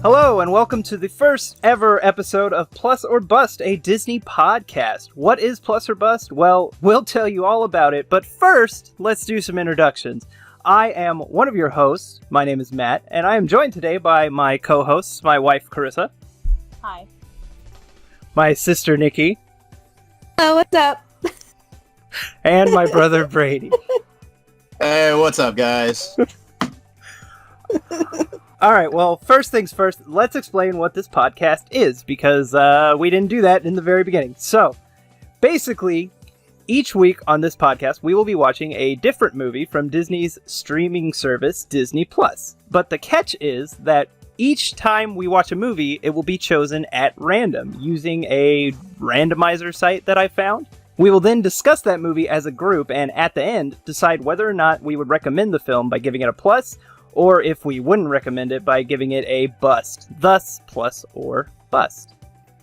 Hello, and welcome to the first ever episode of Plus or Bust, a Disney podcast. What is Plus or Bust? Well, we'll tell you all about it, but first, let's do some introductions. I am one of your hosts. My name is Matt, and I am joined today by my co-hosts, my wife, Carissa. Hi. My sister, Nikki. Oh, what's up? And my brother, Brady. Hey, what's up, guys? Alright, well, first things first, let's explain what this podcast is, because we didn't do that in the very beginning. So, basically, each week on this podcast, we will be watching a different movie from Disney's streaming service, Disney+. But the catch is that each time we watch a movie, it will be chosen at random, using a randomizer site that I found. We will then discuss that movie as a group, and at the end, decide whether or not we would recommend the film by giving it a plus, or if we wouldn't recommend it by giving it a bust, thus plus or bust.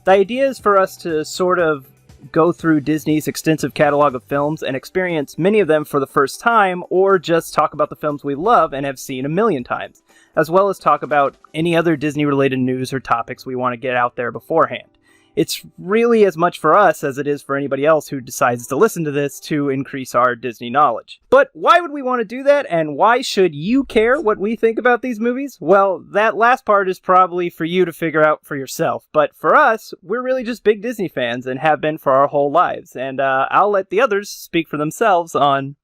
The idea is for us to sort of go through Disney's extensive catalog of films and experience many of them for the first time, or just talk about the films we love and have seen a million times, as well as talk about any other Disney-related news or topics we want to get out there beforehand. It's really as much for us as it is for anybody else who decides to listen to this to increase our Disney knowledge. But why would we want to do that, and why should you care what we think about these movies? Well, that last part is probably for you to figure out for yourself. But for us, we're really just big Disney fans and have been for our whole lives. And I'll let the others speak for themselves on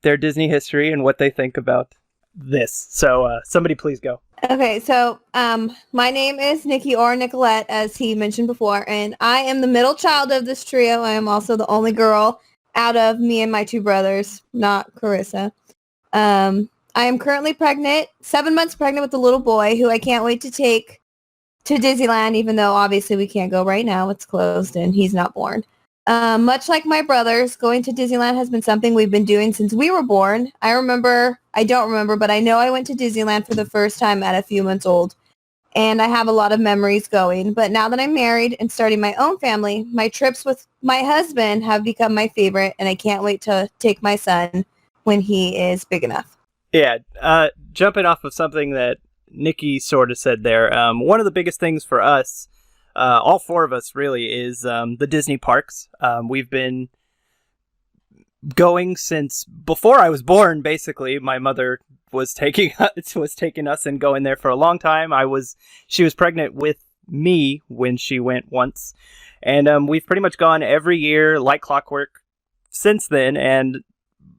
their Disney history and what they think about this. So somebody please go. Okay, so my name is Nikki or Nicolette, as he mentioned before, and I am the middle child of this trio. I am also the only girl out of me and my two brothers, not Carissa. I am currently pregnant, 7 months pregnant with a little boy who I can't wait to take to Disneyland, even though obviously we can't go right now. It's closed and he's not born. Much like my brothers, going to Disneyland has been something we've been doing since we were born. I don't remember, but I know I went to Disneyland for the first time at a few months old, and I have a lot of memories going. But now that I'm married and starting my own family, my trips with my husband have become my favorite, and I can't wait to take my son when he is big enough. Yeah, jumping off of something that Nikki sort of said there, one of the biggest things for us, all four of us really, is the Disney parks. We've been going since before I was born, basically. My mother was taking us and going there for a long time. She was pregnant with me when she went once. And we've pretty much gone every year like clockwork since then. And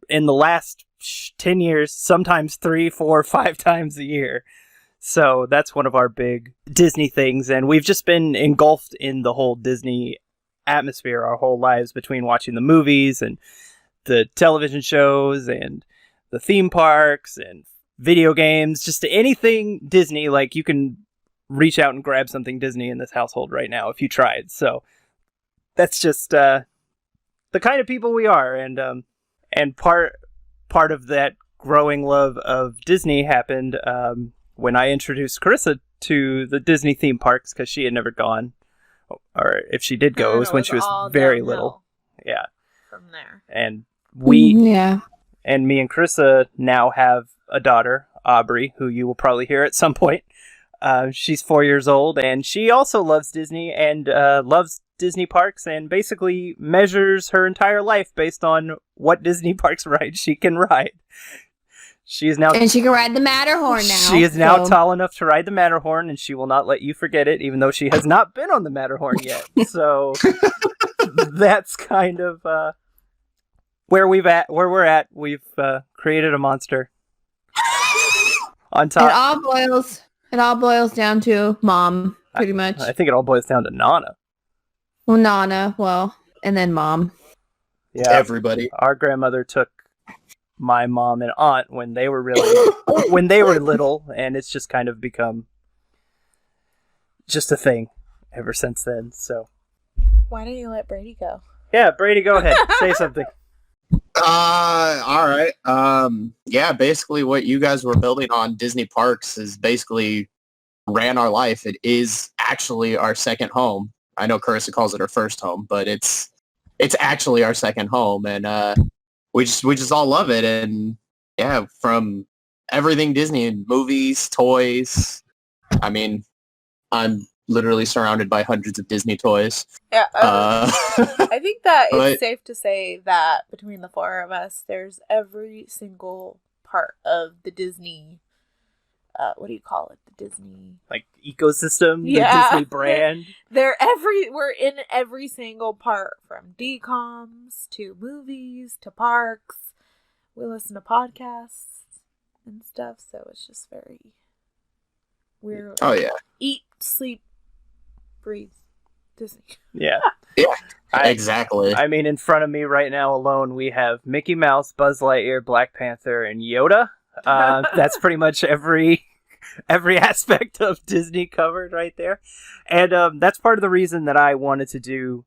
in the last 10 years, sometimes 3, 4, 5 times a year. So that's one of our big Disney things, and we've just been engulfed in the whole Disney atmosphere our whole lives, between watching the movies and the television shows and the theme parks and video games, just anything Disney. Like, you can reach out and grab something Disney in this household right now if you tried. So that's just the kind of people we are, and part of that growing love of Disney happened when I introduced Carissa to the Disney theme parks, because she had never gone, or if she did go, it was when she was very little. Yeah. From there. And me and Carissa now have a daughter, Aubrey, who you will probably hear at some point. She's 4 years old, and she also loves Disney and loves Disney parks, and basically measures her entire life based on what Disney parks ride she can ride. She can ride the Matterhorn now. She is now tall enough to ride the Matterhorn, and she will not let you forget it, even though she has not been on the Matterhorn yet. So that's kind of where we're at. We've created a monster. On top, it all boils down to Mom, pretty much. I think it all boils down to Nana. Well, Nana, and then Mom. Yeah, everybody. Our grandmother took my mom and aunt when they were little, and it's just kind of become just a thing ever since then. So why don't you let Brady go? Yeah, Brady, go ahead. Say something. All right. Yeah, basically what you guys were building on Disney parks is basically ran our life. It is actually our second home. I know Carissa calls it her first home, but it's actually our second home, and we just all love it. And yeah, from everything Disney, movies, toys, I mean, I'm literally surrounded by hundreds of Disney toys. Yeah, I think that but- it's safe to say that between the four of us, there's every single part of the Disney, what do you call it? The Disney... Like, ecosystem, Yeah. the Disney brand. We're in every single part, from DComs to movies to parks. We listen to podcasts and stuff, so it's just we're Oh, yeah. eat, sleep, breathe Disney. Yeah. Yeah, exactly. I mean, in front of me right now alone, we have Mickey Mouse, Buzz Lightyear, Black Panther, and Yoda. That's pretty much every aspect of Disney covered right there. And that's part of the reason that I wanted to do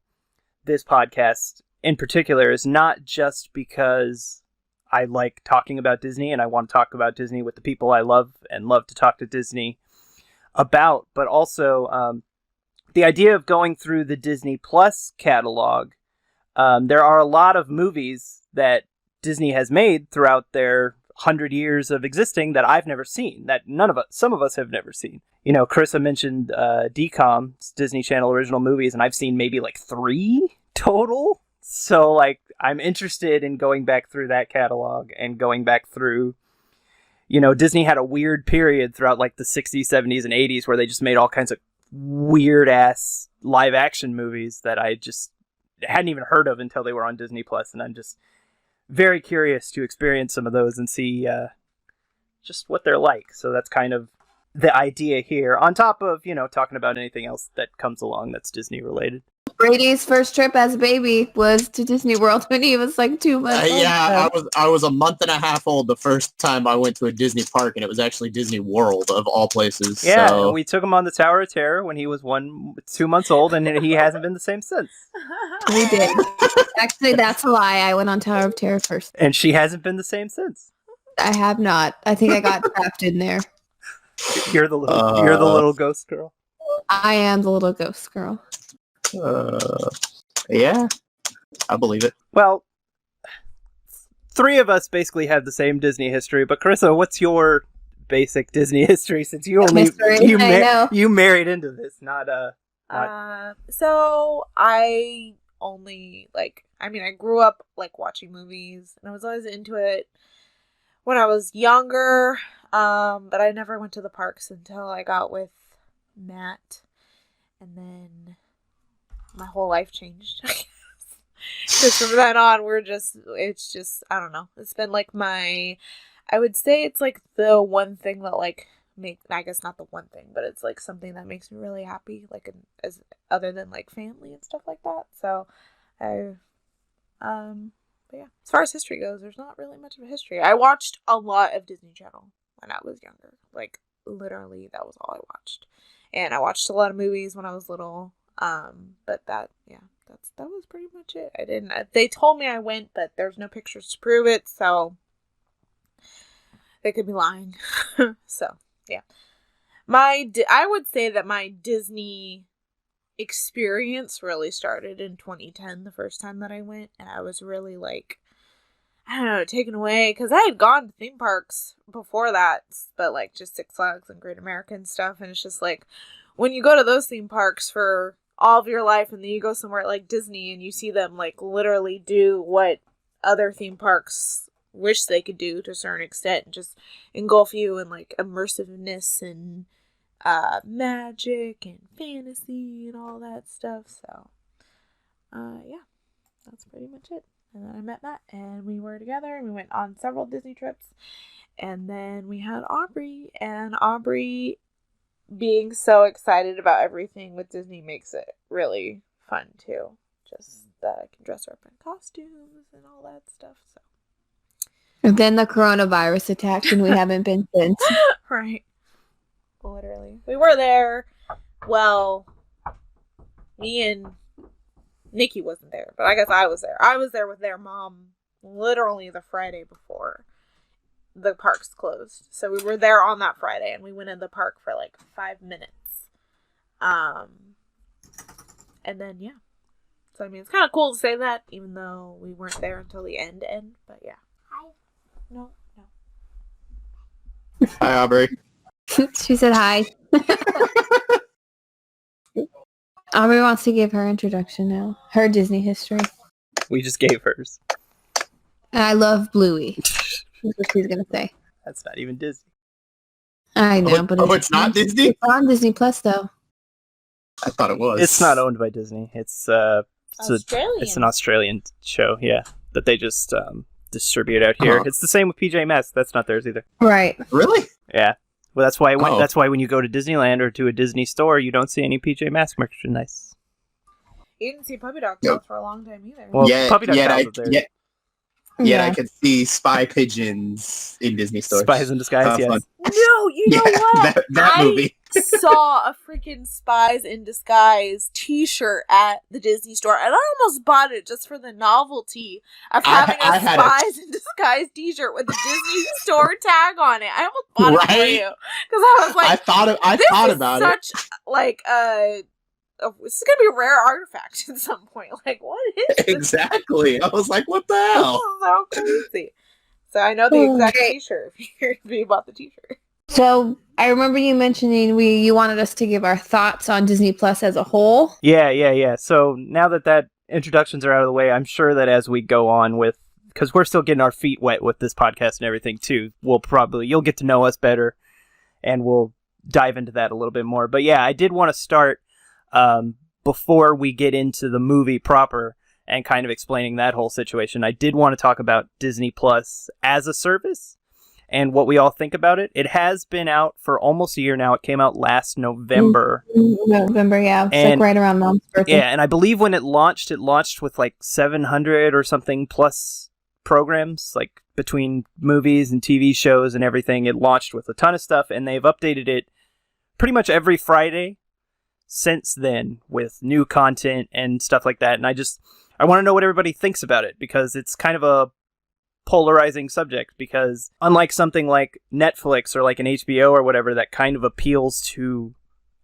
this podcast in particular, is not just because I like talking about Disney and I want to talk about Disney with the people I love and love to talk to Disney about, but also the idea of going through the Disney Plus catalog. There are a lot of movies that Disney has made throughout their 100 years of existing that I've never seen, that some of us have never seen. You know, Carissa mentioned DCOM, Disney Channel original movies, and I've seen maybe like 3 total. So, like, I'm interested in going back through that catalog and going back through, you know, Disney had a weird period throughout like the 60s, 70s, and 80s where they just made all kinds of weird-ass live-action movies that I just hadn't even heard of until they were on Disney Plus, and I'm just very curious to experience some of those and see just what they're like. So that's kind of the idea here, on top of, you know, talking about anything else that comes along that's Disney related. Brady's first trip as a baby was to Disney World when he was like 2 months old. Yeah, I was a month and a half old the first time I went to a Disney park, and it was actually Disney World of all places. Yeah, so. and we took him on the Tower of Terror when he was 2 months old, and he hasn't been the same since. We did. Actually, that's a lie. I went on Tower of Terror first. And she hasn't been the same since. I have not. I think I got trapped in there. You're the little ghost girl. I am the little ghost girl. Yeah, I believe it. Well, 3 of us basically have the same Disney history, but Carissa, what's your basic Disney history, since you married into this, not So I only I grew up like watching movies, and I was always into it when I was younger, but I never went to the parks until I got with Matt, and then my whole life changed, I guess. Because from then on, it's just, I don't know. It's been like I would say it's like the one thing that I guess not the one thing, but it's like something that makes me really happy, like as other than like family and stuff like that. So but yeah, as far as history goes, there's not really much of a history. I watched a lot of Disney Channel when I was younger. Like, literally, that was all I watched. And I watched a lot of movies when I was little. But that was pretty much it. They told me I went, but there's no pictures to prove it, so they could be lying. So, yeah. I would say that my Disney experience really started in 2010, the first time that I went, and I was really I don't know, taken away, because I had gone to theme parks before that, but just Six Flags and Great American stuff, and it's just when you go to those theme parks for all of your life, and then you go somewhere like Disney and you see them literally do what other theme parks wish they could do to a certain extent, and just engulf you in immersiveness and magic and fantasy and all that stuff. So yeah, that's pretty much it. And then I met Matt, and we were together, and we went on several Disney trips, and then we had Aubrey, and Aubrey being so excited about everything with Disney makes it really fun too. Just that I can dress her up in costumes and all that stuff. So. And then the coronavirus attacked, and we haven't been since. Right. Literally. We were there. Well, me and Nikki wasn't there, but I guess I was there. I was there with their mom literally the Friday before the parks closed. So we were there on that Friday, and we went in the park for 5 minutes. And then, yeah. So, I mean, it's kind of cool to say that, even though we weren't there until the end, but yeah. Hi. No. Hi, Aubrey. She said hi. Aubrey wants to give her introduction now. Her Disney history. We just gave hers. I love Bluey. That's what she's going to say. That's not even Disney. I know, but it's not Disney? It's on Disney Plus, though. I thought it was. It's not owned by Disney. It's Australian. It's an Australian show, yeah, that they just distribute out here. It's the same with PJ Masks. That's not theirs either. Right. Really? Yeah. Well, that's why that's why when you go to Disneyland or to a Disney store, you don't see any PJ Masks merchandise. You didn't see Puppy Dog Tales for a long time either. Well, Puppy Dog Tales is there. Yeah, I could see spy pigeons in Disney stores. Spies in Disguise, yes. No, you know what? That movie. I saw a freaking Spies in Disguise t-shirt at the Disney store, and I almost bought it just for the novelty of having a Spies in Disguise t-shirt with the Disney store tag on it. I almost bought it for you. Because I was like, I thought about it. Such, like, this is going to be a rare artifact at some point. Like, what is this? Exactly. I was like, what the hell? This is so crazy. So I know the exact t-shirt if you bought the t-shirt. So I remember you mentioning you wanted us to give our thoughts on Disney Plus as a whole. Yeah. So now that introductions are out of the way, I'm sure that as we go on with, because we're still getting our feet wet with this podcast and everything too, you'll get to know us better and we'll dive into that a little bit more. But yeah, I did want to start before we get into the movie proper and kind of explaining that whole situation. I did want to talk about Disney Plus as a service and what we all think about it. It has been out for almost a year now. It came out last November. Yeah. It's like right around Mom's birthday. Yeah, and I believe when it launched with like 700 or something plus programs, like between movies and TV shows and everything. It launched with a ton of stuff, and they've updated it pretty much every Friday since then with new content and stuff like that. And I want to know what everybody thinks about it, because it's kind of a polarizing subject, because unlike something like Netflix or like an HBO or whatever that kind of appeals to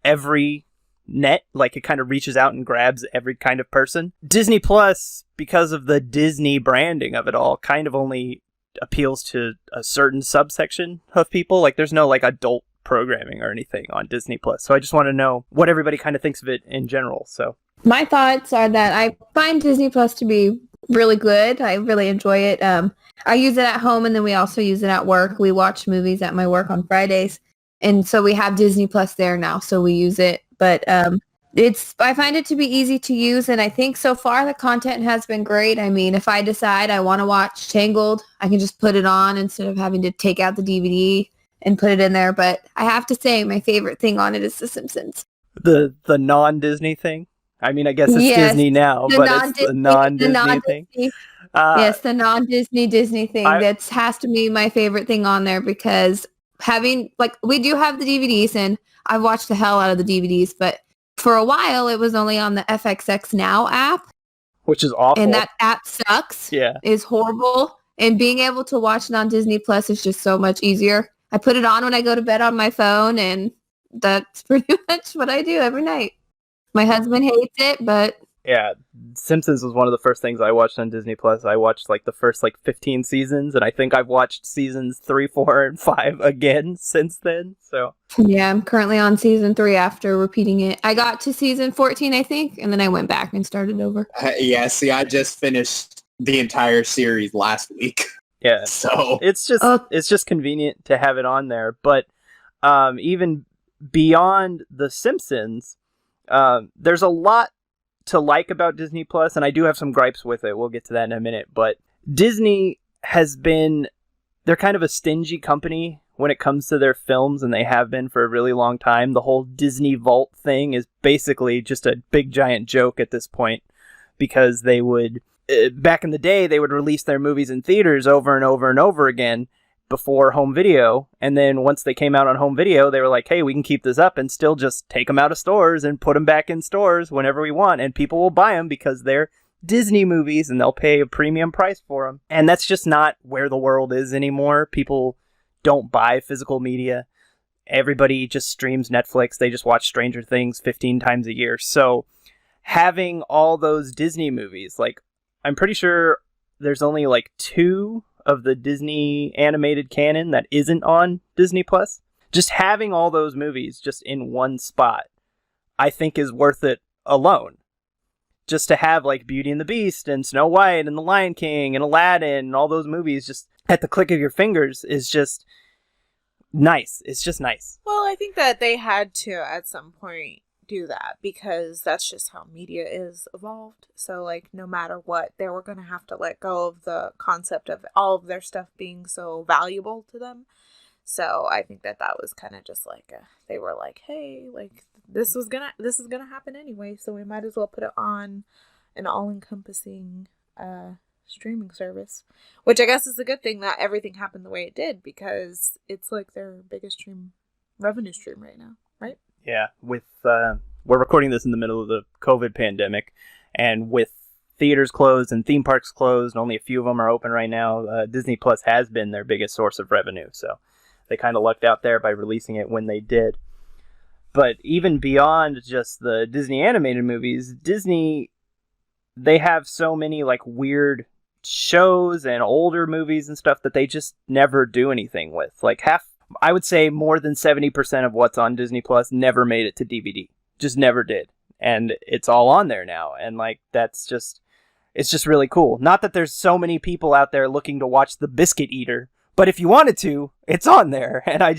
every net, like it kind of reaches out and grabs every kind of person, Disney Plus, because of the Disney branding of it all, kind of only appeals to a certain subsection of people. Like there's no like adult programming or anything on Disney Plus. So I just want to know what everybody kind of thinks of it in general. So my thoughts are that I find Disney Plus to be really good. I really enjoy it. I use it at home, and then we also use it at work. We watch movies at my work on Fridays, and so we have Disney Plus there now, so we use it. But I find it to be easy to use, and I think so far the content has been great. I mean, if I decide I want to watch Tangled, I can just put it on instead of having to take out the DVD and put it in there. But I have to say my favorite thing on it is The Simpsons. The non-Disney thing? I mean, I guess it's Disney now, but it's the non-Disney thing. Yes, the non-Disney Disney thing. That has to be my favorite thing on there, because we do have the DVDs, and I've watched the hell out of the DVDs, but for a while it was only on the FXX Now app. Which is awful. And that app sucks. Yeah. It's horrible. And being able to watch it on Disney Plus is just so much easier. I put it on when I go to bed on my phone, and that's pretty much what I do every night. My husband hates it, but yeah, Simpsons was one of the first things I watched on Disney Plus. I watched like the first 15 seasons, and I think I've watched seasons 3, 4, and 5 again since then. So yeah, I'm currently on season 3 after repeating it. I got to season 14, I think, and then I went back and started over. See, I just finished the entire series last week. Yeah, so it's just convenient to have it on there. But even beyond the Simpsons, there's a lot to like about Disney Plus, and I do have some gripes with it. We'll get to that in a minute. But Disney they're kind of a stingy company when it comes to their films, and they have been for a really long time. The whole Disney Vault thing is basically just a big giant joke at this point, because they would, back in the day, they would release their movies in theaters over and over and over again before home video, and then once they came out on home video, they were like, hey, we can keep this up and still just take them out of stores and put them back in stores whenever we want, and people will buy them because they're Disney movies and they'll pay a premium price for them. And that's just not where the world is anymore. People don't buy physical media. Everybody just streams Netflix. They just watch Stranger Things 15 times a year. So having all those Disney movies, like, I'm pretty sure there's only 2 of the Disney animated canon that isn't on Disney Plus. Just having all those movies just in one spot, I think is worth it alone. Just to have like Beauty and the Beast and Snow White and The Lion King and Aladdin and all those movies just at the click of your fingers is just nice. It's just nice. Well, I think that they had to at some point do that because that's just how media is evolved. So like no matter what, they were going to have to let go of the concept of all of their stuff being so valuable to them. So I think that was kind of just like they were like, hey, like this is gonna happen anyway, so we might as well put it on an all-encompassing streaming service, which I guess is a good thing that everything happened the way it did because it's like their biggest revenue stream right now, right? Yeah, with we're recording this in the middle of the COVID pandemic, and with theaters closed and theme parks closed, and only a few of them are open right now. Disney Plus has been their biggest source of revenue, so they kind of lucked out there by releasing it when they did. But even beyond just the Disney animated movies, Disney, they have so many like weird shows and older movies and stuff that they just never do anything with. Like I would say more than 70% of what's on Disney Plus never made it to DVD. Just never did. And it's all on there now. And like, it's just really cool. Not that there's so many people out there looking to watch The Biscuit Eater, but if you wanted to, it's on there. And I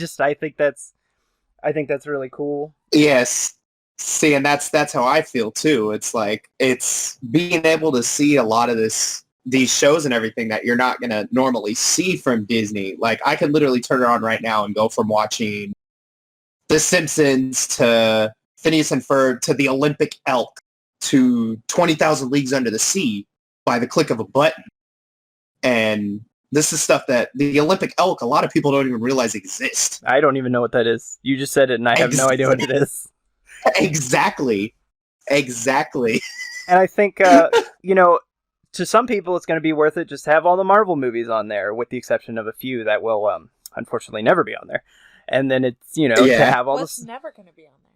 think that's really cool. Yes. See, and that's how I feel too. It's like, it's being able to see a lot of these shows and everything that you're not going to normally see from Disney. Like I could literally turn it on right now and go from watching The Simpsons to Phineas and Ferb to the Olympic Elk to 20,000 Leagues Under the Sea by the click of a button. And this is stuff that the Olympic Elk, a lot of people don't even realize exists. I don't even know what that is. You just said it and I have no idea what it is. Exactly. And I think, to some people it's going to be worth it just to have all the Marvel movies on there, with the exception of a few that will unfortunately never be on there. And then it's, to have all What's never going to be on there?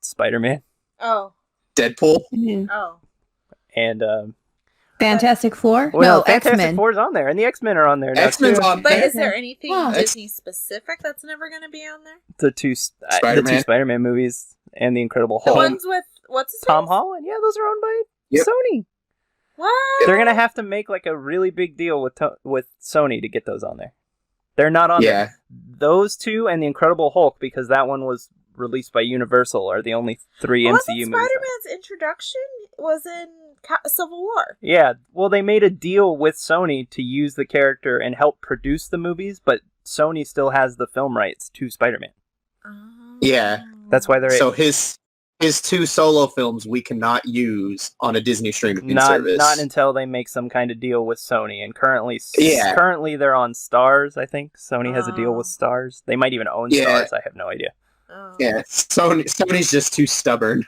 Spider-Man. Oh. Deadpool. Mm-hmm. Oh. And Fantastic Four? well, No, Fantastic X-Men. Four's on there, and the X-Men are on there now X-Men's too. on But there. is there anything Oh. Disney specific that's never going to be on there? The two Spider-Man movies and the Incredible The Hulk. ones with what's his Tom name? Holland, yeah, those are owned by Yep. Sony. What? They're gonna have to make like a really big deal with Sony to get those on there. They're not on there. Those two and the Incredible Hulk, because that one was released by Universal, are the only three MCU movies. Spider-Man's introduction was in Civil War. Yeah, well, they made a deal with Sony to use the character and help produce the movies, but Sony still has the film rights to Spider-Man. Oh. Yeah. That's why they're So his two solo films we cannot use on a Disney streaming service. Not until they make some kind of deal with Sony. And currently they're on Stars, I think. Sony has a deal with Stars. They might even own Stars. I have no idea. Oh. Yeah, Sony's just too stubborn.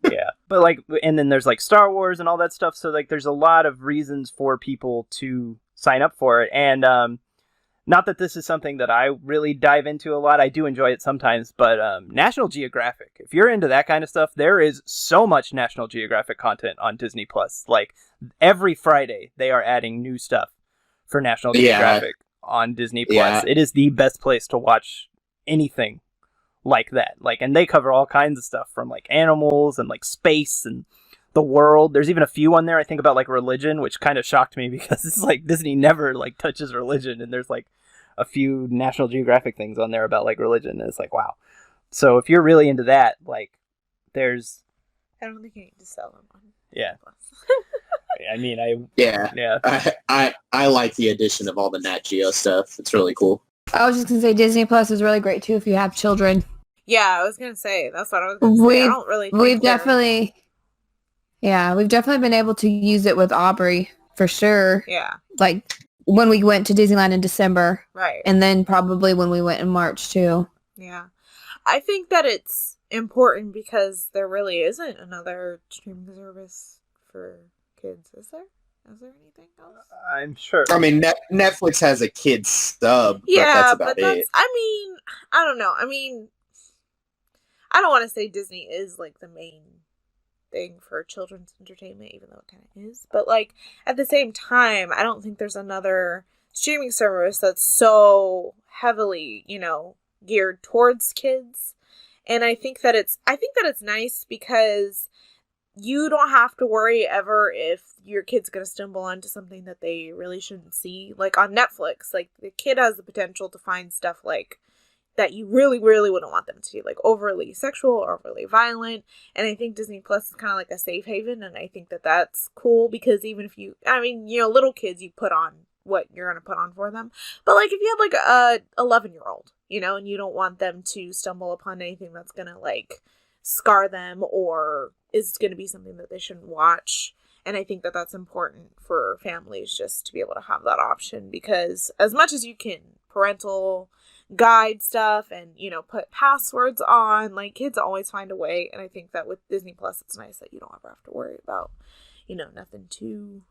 Yeah, but like, and then there's like Star Wars and all that stuff. So like, there's a lot of reasons for people to sign up for it. And not that this is something that I really dive into a lot. I do enjoy it sometimes, but National Geographic, if you're into that kind of stuff, there is so much National Geographic content on Disney Plus. Like every Friday, they are adding new stuff for National Geographic on Disney Plus. Yeah. It is the best place to watch anything like that. Like, and they cover all kinds of stuff from like animals and like space and the world. There's even a few on there I think about like religion, which kind of shocked me because it's like Disney never like touches religion, and there's like a few National Geographic things on there about like religion, and it's like, wow. So if you're really into that, like there's I don't think you need to sell them on. Yeah. Plus. I mean, I like the addition of all the Nat Geo stuff. It's really cool. I was just going to say Disney Plus is really great too if you have children. Yeah, I was gonna say that's what I was gonna say. I don't really. We've definitely been able to use it with Aubrey for sure. Yeah. Like when we went to Disneyland in December, Right. and then probably when we went in March too. Yeah, I think that it's important because there really isn't another streaming service for kids, is there? Is there anything else? I'm sure. I mean, Netflix has a kid's sub, Yeah, but that's about it. I mean, I don't know. I mean, I don't want to say Disney is like the main thing for children's entertainment, even though it kind of is. But like at the same time, I don't think there's another streaming service that's so heavily, geared towards kids. And I think that it's nice because you don't have to worry ever if your kid's going to stumble onto something that they really shouldn't see. Like on Netflix, like the kid has the potential to find stuff like that you really, really wouldn't want them to see, like overly sexual or overly violent. And I think Disney Plus is kind of like a safe haven. And I think that that's cool because even if little kids, you put on what you're going to put on for them. But like if you have like a 11-year-old, and you don't want them to stumble upon anything that's going to like scar them or is going to be something that they shouldn't watch. And I think that that's important for families just to be able to have that option, because as much as you can parental guide stuff and, put passwords on, like kids always find a way. And I think that with Disney Plus, it's nice that you don't ever have to worry about, nothing too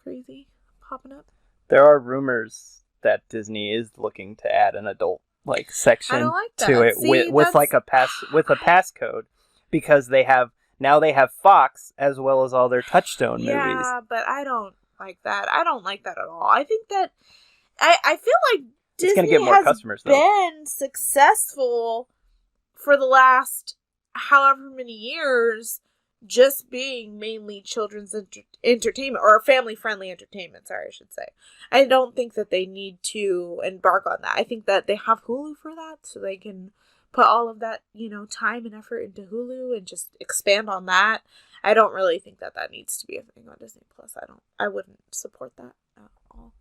crazy popping up. There are rumors that Disney is looking to add an adult section to it. See, with a passcode, because they have Fox as well as all their Touchstone movies. Yeah, but I don't like that. I don't like that at all. I think that I feel like Disney get more customers, been successful for the last however many years, just being mainly children's entertainment, or family-friendly entertainment, I should say. I don't think that they need to embark on that. I think that they have Hulu for that, so they can put all of that, time and effort into Hulu and just expand on that. I don't really think that needs to be a thing on Disney Plus. I wouldn't support that at all.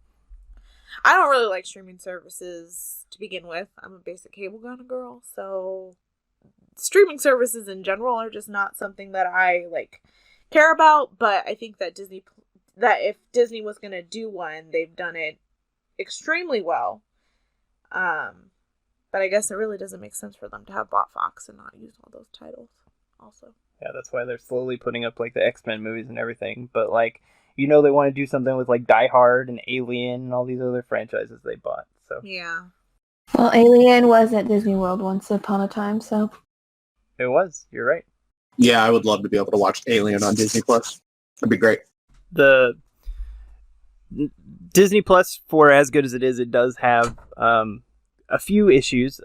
I don't really like streaming services to begin with. I'm a basic cable kind of girl, so streaming services in general are just not something that I care about. But I think that if Disney was going to do one, they've done it extremely well. But I guess it really doesn't make sense for them to have bought Fox and not use all those titles also. Yeah, that's why they're slowly putting up the X-Men movies and everything. But they want to do something with Die Hard and Alien and all these other franchises they bought. So yeah. Well, Alien was at Disney World once upon a time, so. It was. You're right. Yeah, I would love to be able to watch Alien on Disney Plus. That'd be great. The Disney Plus, for as good as it is, it does have a few issues.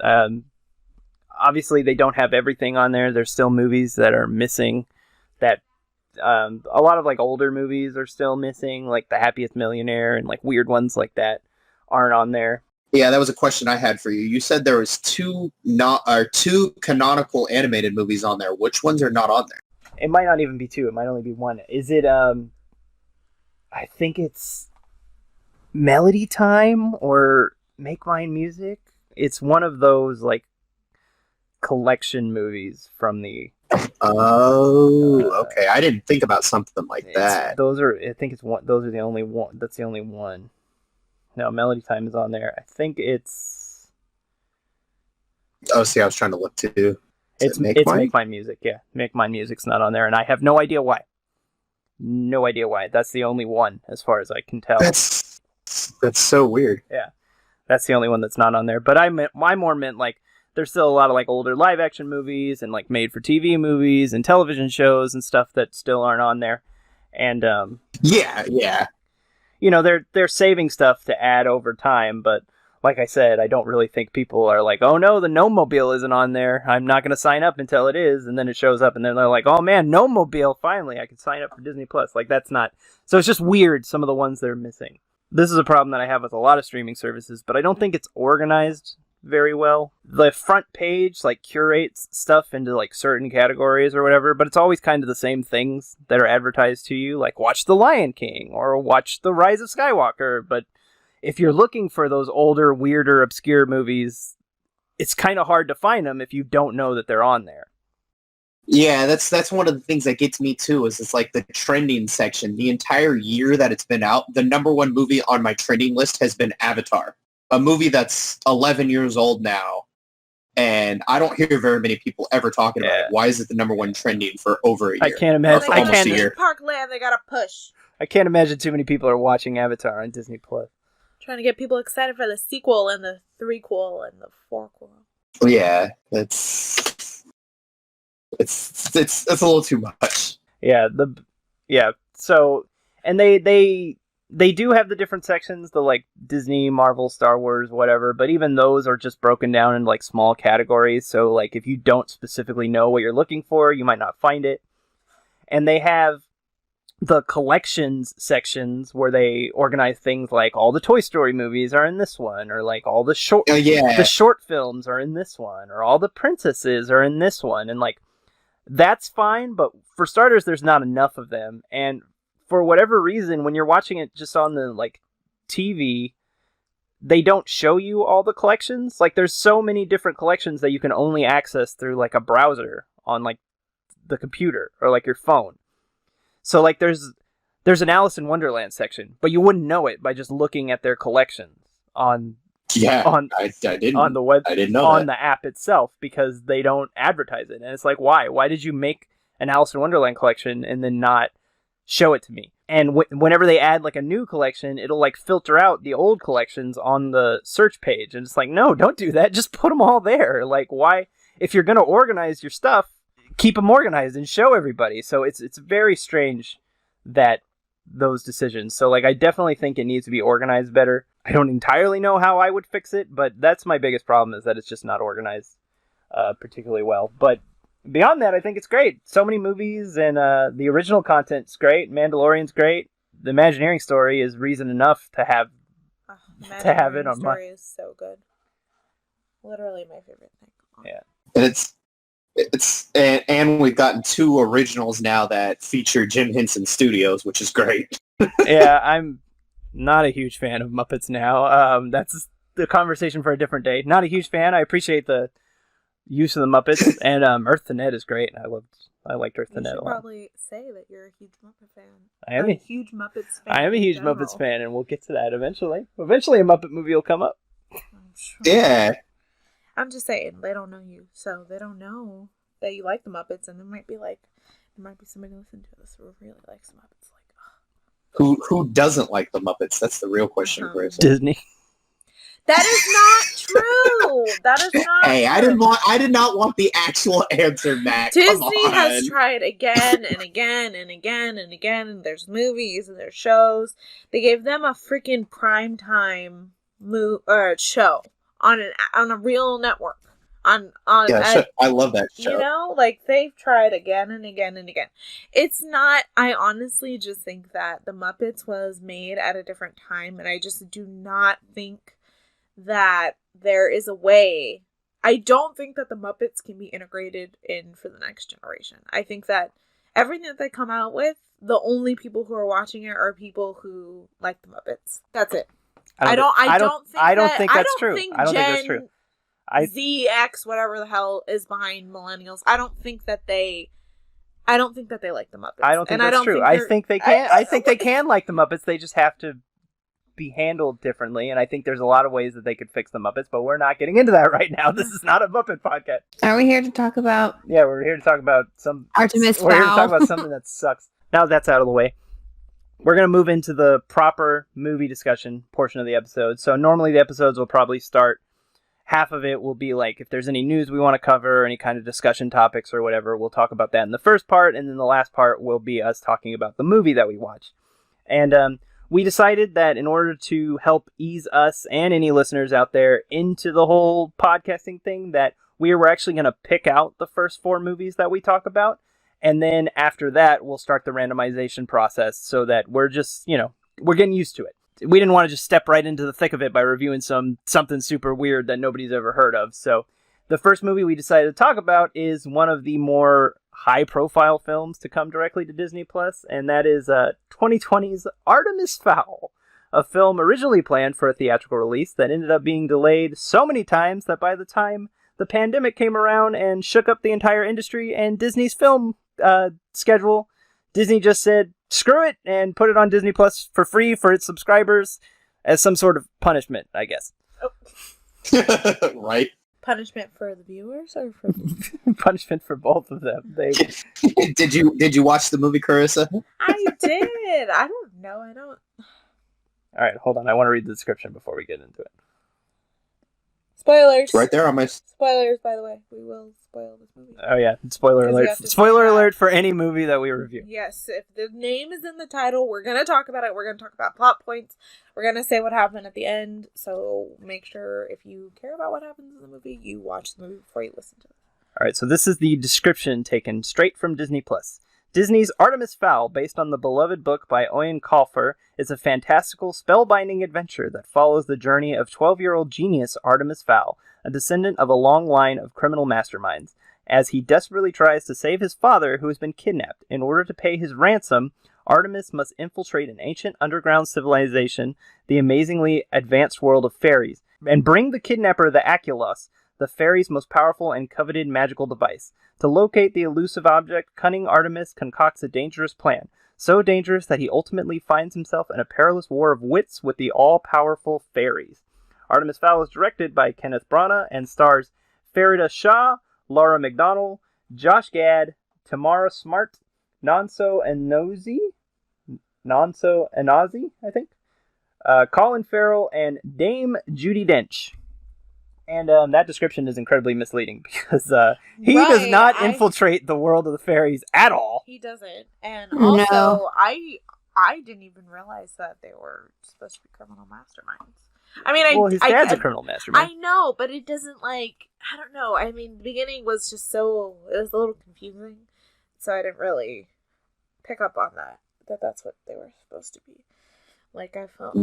Obviously, they don't have everything on there. There's still movies that are missing. That a lot of older movies are still missing, like The Happiest Millionaire and weird ones like that aren't on there. Yeah, that was a question I had for you. You said there was two canonical animated movies on there. Which ones are not on there? It might not even be two. It might only be one. Is it? I think it's Melody Time or Make Mine Music. It's one of those collection movies from the. Oh, okay. I didn't think about something like that. Those are. I think it's one. Those are the only one. That's the only one. No, Melody Time is on there. I think it's. Oh, see, I was trying to look too. It's Make Mine Music. Yeah, Make Mine Music's not on there, and I have no idea why. No idea why. That's the only one, as far as I can tell. That's so weird. Yeah, that's the only one that's not on there. But I more meant there's still a lot of older live action movies and made for TV movies and television shows and stuff that still aren't on there. And yeah. They're saving stuff to add over time, but like I said, I don't really think people are oh no, the Gnome-mobile isn't on there. I'm not going to sign up until it is, and then it shows up, and then they're oh man, Gnome-mobile, finally, I can sign up for Disney Plus. That's not. So it's just weird, some of the ones that are missing. This is a problem that I have with a lot of streaming services, but I don't think it's organized very well. The front page curates stuff into certain categories or whatever, but it's always kind of the same things that are advertised to you, watch The Lion King or watch The Rise of Skywalker. But if you're looking for those older, weirder, obscure movies, it's kind of hard to find them if you don't know that they're on there. Yeah, that's one of the things that gets me too, is it's the trending section. The entire year that it's been out, the number one movie on my trending list has been Avatar. A movie that's 11 years old now, and I don't hear very many people ever talking about it. Why is it the number one trending for over a year? I can't imagine. For almost a year. Parkland, they gotta push. I can't imagine too many people are watching Avatar on Disney Plus. Trying to get people excited for the sequel and the threequel and the fourquel. Yeah, it's a little too much. Yeah, So, and they they do have the different sections, the like Disney, Marvel, Star Wars, whatever, but even those are just broken down into like small categories. So like if you don't specifically know what you're looking for, you might not find it. And they have the collections sections where they organize things like all the Toy Story movies are in this one, or like all the the short films are in this one, or all the princesses are in this one. And like that's fine, but for starters, there's not enough of them. And for whatever reason, when you're watching it just on the like TV, they don't show you all the collections. Like there's so many different collections that you can only access through like a browser on like the computer or like your phone. So like there's an Alice in Wonderland section, but you wouldn't know it by just looking at their collections on I didn't on the web I didn't know on that. the app itself, because they don't advertise it. And it's like, why did you make an Alice in Wonderland collection and then not show it to me? And whenever they add like a new collection, it'll like filter out the old collections on the search page. And it's like, no, don't do that. Just put them all there. Like, why? If you're going to organize your stuff, keep them organized and show everybody. So it's very strange that those decisions. So like, I definitely think it needs to be organized better. I don't entirely know how I would fix it, but that's my biggest problem, is that it's just not organized particularly well. But beyond that, I think it's great. So many movies, and the original content's great. Mandalorian's great. The Imagineering story is reason enough to have it on my. Story is so good. Literally my favorite thing. Yeah, and and we've gotten 2 originals now that feature Jim Henson Studios, which is great. yeah. I'm not a huge fan of Muppets now. That's the conversation for a different day. Not a huge fan. I appreciate the use of the Muppets, and Earth to Ned is great. I liked Earth to Ned a lot. You should probably say that you're a huge Muppet fan. I am a huge Muppets fan. I am a huge Muppets fan, and we'll get to that eventually. Eventually, a Muppet movie will come up. I'm sure. Yeah. I'm just saying, they don't know you, so they don't know that you like the Muppets, and there might be somebody listening to this who really likes the Muppets. Like, Who doesn't like the Muppets? That's the real question, Chris. Disney. that is not true. That is not. Hey, true. I did not want the actual answer, Matt. Come Disney has on. tried again and again and again and again. And there's movies and there's shows. They gave them a freaking primetime show on a real network. I love that show. You know, like they've tried again and again and again. It's not. I honestly just think that the Muppets was made at a different time, and I just do not think that there is a way. I don't think that the Muppets can be integrated in for the next generation. I think that everything that they come out with, the only people who are watching it are people who like the Muppets. That's it. I don't think that's true. ZX, whatever the hell, is behind millennials. I don't think that they like the Muppets. I don't think that's true. I think they can. I think they can like the Muppets. They just have to be handled differently. And I think there's a lot of ways that they could fix the Muppets, but we're not getting into that right now. This is not a Muppet podcast. Are we here to talk about? Yeah, we're here to talk about Artemis Fowl. We're here to talk about something that sucks. Now that's out of the way, we're going to move into the proper movie discussion portion of the episode. So normally the episodes will probably start, half of it will be like, if there's any news we want to cover, any kind of discussion topics or whatever, we'll talk about that in the first part, and then the last part will be us talking about the movie that we watched. And we decided that in order to help ease us and any listeners out there into the whole podcasting thing, that we were actually going to pick out the first 4 movies that we talk about, and then after that, we'll start the randomization process so that we're just, we're getting used to it. We didn't want to just step right into the thick of it by reviewing something super weird that nobody's ever heard of. So the first movie we decided to talk about is one of the more high-profile films to come directly to Disney+, and that is 2020's Artemis Fowl, a film originally planned for a theatrical release that ended up being delayed so many times that by the time the pandemic came around and shook up the entire industry and Disney's film schedule, Disney just said, screw it, and put it on Disney Plus for free for its subscribers as some sort of punishment, I guess. Oh. Right. Punishment for the viewers or for punishment for both of them. Did you watch the movie, Carissa? I did. I don't know. I don't. All right, hold on. I want to read the description before we get into it. Spoilers. It's right there on my. Spoilers, by the way. We will spoil this movie. Oh yeah, spoiler 'Cause we alert! have to Spoiler say that. alert for any movie that we review. Yes, if the name is in the title, we're going to talk about it. We're going to talk about plot points. We're going to say what happened at the end. So make sure if you care about what happens in the movie, you watch the movie before you listen to it. All right, so this is the description taken straight from Disney+. Disney's Artemis Fowl, based on the beloved book by Owen Colfer, is a fantastical, spellbinding adventure that follows the journey of 12-year-old genius Artemis Fowl, a descendant of a long line of criminal masterminds. As he desperately tries to save his father, who has been kidnapped. In order to pay his ransom, Artemis must infiltrate an ancient underground civilization, the amazingly advanced world of fairies, and bring the kidnapper the Aculos, the fairies' most powerful and coveted magical device. To locate the elusive object, cunning Artemis concocts a dangerous plan, so dangerous that he ultimately finds himself in a perilous war of wits with the all-powerful fairies. Artemis Fowl is directed by Kenneth Branagh and stars Farida Shah, Laura McDonnell, Josh Gad, Tamara Smart, Nonso Enozi, I think, Colin Farrell, and Dame Judi Dench. And that description is incredibly misleading because he does not infiltrate the world of the fairies at all. He doesn't. And also, I didn't even realize that they were supposed to be criminal masterminds. I mean, his dad's a criminal mastermind. I know, but it doesn't, like, I don't know. I mean, the beginning was just it was a little confusing. So I didn't really pick up on that's what they were supposed to be. Like, I felt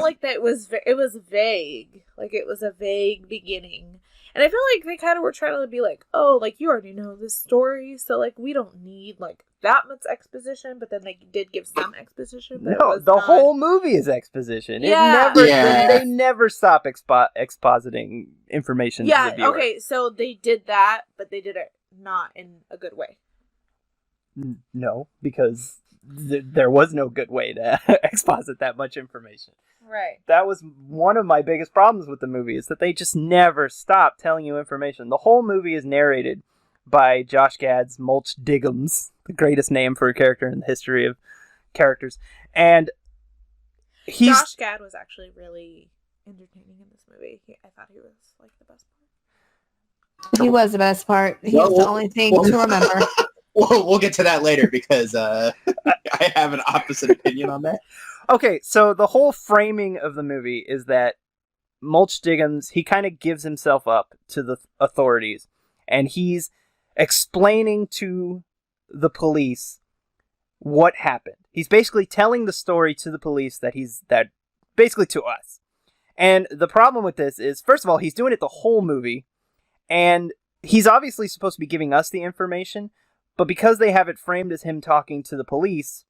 like that it was vague. Like, it was a vague beginning. And I feel like they kind of were trying to be like, oh, like, you already know this story, so, like, we don't need, like, that much exposition. But then they did give some exposition. But no, the whole movie is exposition. Yeah. They never stop expositing information to the viewer. Okay, so they did that, but they did it not in a good way. No, because there was no good way to exposit that much information. Right. That was one of my biggest problems with the movie, is that they just never stop telling you information. The whole movie is narrated by Josh Gad's Mulch Diggums, the greatest name for a character in the history of characters. And Josh Gad was actually really entertaining in this movie. I thought he was, like, the best part. He was the best part. He was the only thing to remember. We'll get to that later because I have an opposite opinion on that. Okay, so the whole framing of the movie is that Mulch Diggums, he kind of gives himself up to the authorities, and he's explaining to the police what happened. He's basically telling the story to the police that basically to us. And the problem with this is, first of all, he's doing it the whole movie, and he's obviously supposed to be giving us the information, but because they have it framed as him talking to the police,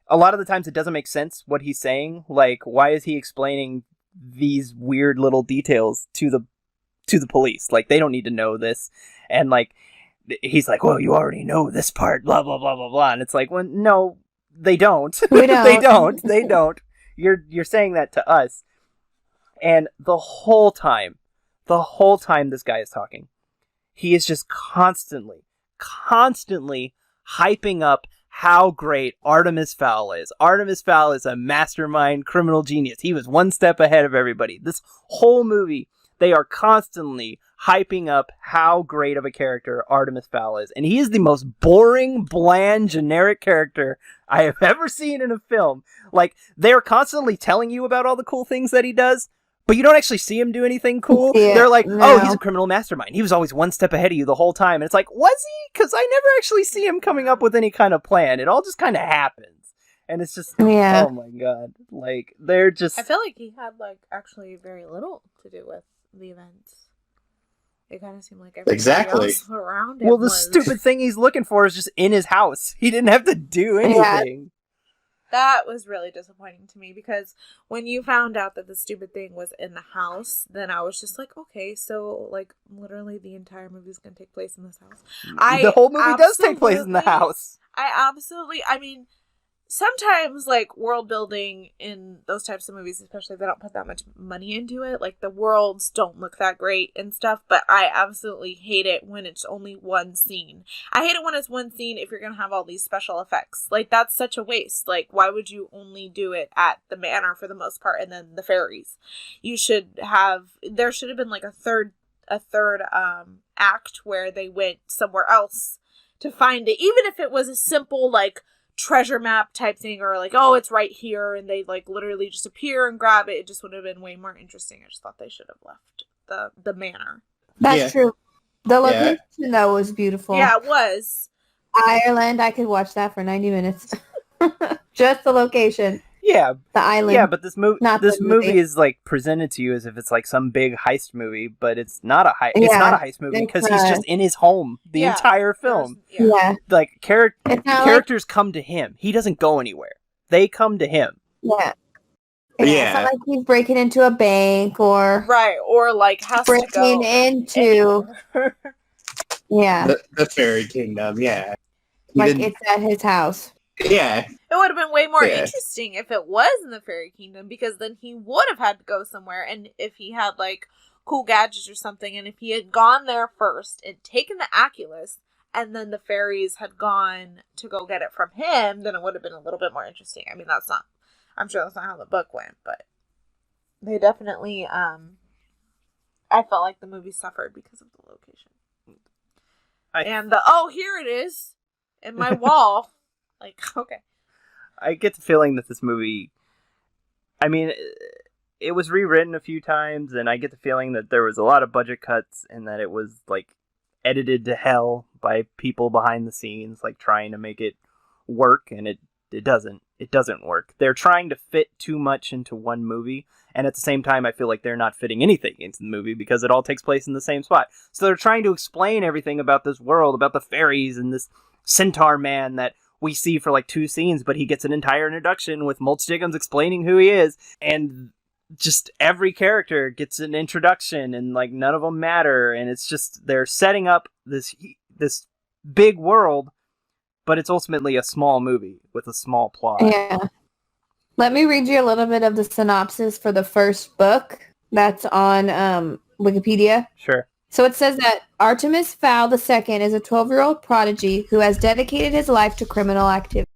a lot of the times it doesn't make sense what he's saying. Like, why is he explaining these weird little details to the police? Like, they don't need to know this. And, like, he's like, well, you already know this part, blah, blah, blah, blah, blah. And it's like, well, no, they don't. We don't. They don't. You're saying that to us. And the whole time this guy is talking, he is just constantly hyping up how great Artemis Fowl is. Artemis Fowl is a mastermind criminal genius. He was one step ahead of everybody. This whole movie, they are constantly hyping up how great of a character Artemis Fowl is. And he is the most boring, bland, generic character I have ever seen in a film. Like, they are constantly telling you about all the cool things that he does, but you don't actually see him do anything cool. Yeah, They're like, no. oh, he's a criminal mastermind. He was always one step ahead of you the whole time. And it's like, was he? Because I never actually see him coming up with any kind of plan. It all just kind of happens. And it's just, Yeah. oh my god. Like, they're just... I feel like he had, like, actually very little to do with the events. It kind of seemed like everybody else around him Well, the stupid thing he's looking for is just in his house. He didn't have to do anything. That was really disappointing to me, because when you found out that the stupid thing was in the house, then I was just like, okay, so, like, literally the entire movie is going to take place in this house. The whole movie does take place in the house. I mean, sometimes, like, world building in those types of movies, especially if they don't put that much money into it, like, the worlds don't look that great and stuff, but I absolutely hate it when it's only one scene. I hate it when it's one scene if you're gonna have all these special effects. Like, that's such a waste. Like, why would you only do it at the manor for the most part and then the fairies? There should have been, like, a third act where they went somewhere else to find it, even if it was a simple like treasure map type thing, or like, oh, it's right here, and they like literally just appear and grab it. It just would have been way more interesting. I just thought they should have left the manor. That's true. The location though was beautiful. Yeah, it was. Ireland, I could watch that for 90 minutes. Just the location. Yeah. The island. Yeah, but this movie is like presented to you as if it's like some big heist movie, but it's not a heist. It's not a heist movie because he's just in his home the entire film. Yeah. Like characters come to him. He doesn't go anywhere. They come to him. Yeah. It's not like he's breaking into a bank or like has breaking to go into the fairy kingdom. Yeah. It's at his house. Yeah. It would have been way more interesting if it was in the fairy kingdom, because then he would have had to go somewhere, and if he had like cool gadgets or something, and if he had gone there first and taken the Oculus, and then the fairies had gone to go get it from him, then it would have been a little bit more interesting. I mean, I'm sure that's not how the book went, but they definitely, I felt like the movie suffered because of the location. And here it is in my wall. Like, okay. I get the feeling that this movie, I mean, it was rewritten a few times, and I get the feeling that there was a lot of budget cuts, and that it was, like, edited to hell by people behind the scenes, like, trying to make it work, and it doesn't. It doesn't work. They're trying to fit too much into one movie, and at the same time, I feel like they're not fitting anything into the movie because it all takes place in the same spot. So they're trying to explain everything about this world, about the fairies and this centaur man that we see for like 2 scenes, but he gets an entire introduction with Mulch Diggums explaining who he is, and just every character gets an introduction, and like none of them matter, and it's just they're setting up this big world, but it's ultimately a small movie with a small plot. Yeah. Let me read you a little bit of the synopsis for the first book that's on Wikipedia. Sure. So it says that Artemis Fowl II is a 12-year-old prodigy who has dedicated his life to criminal activity.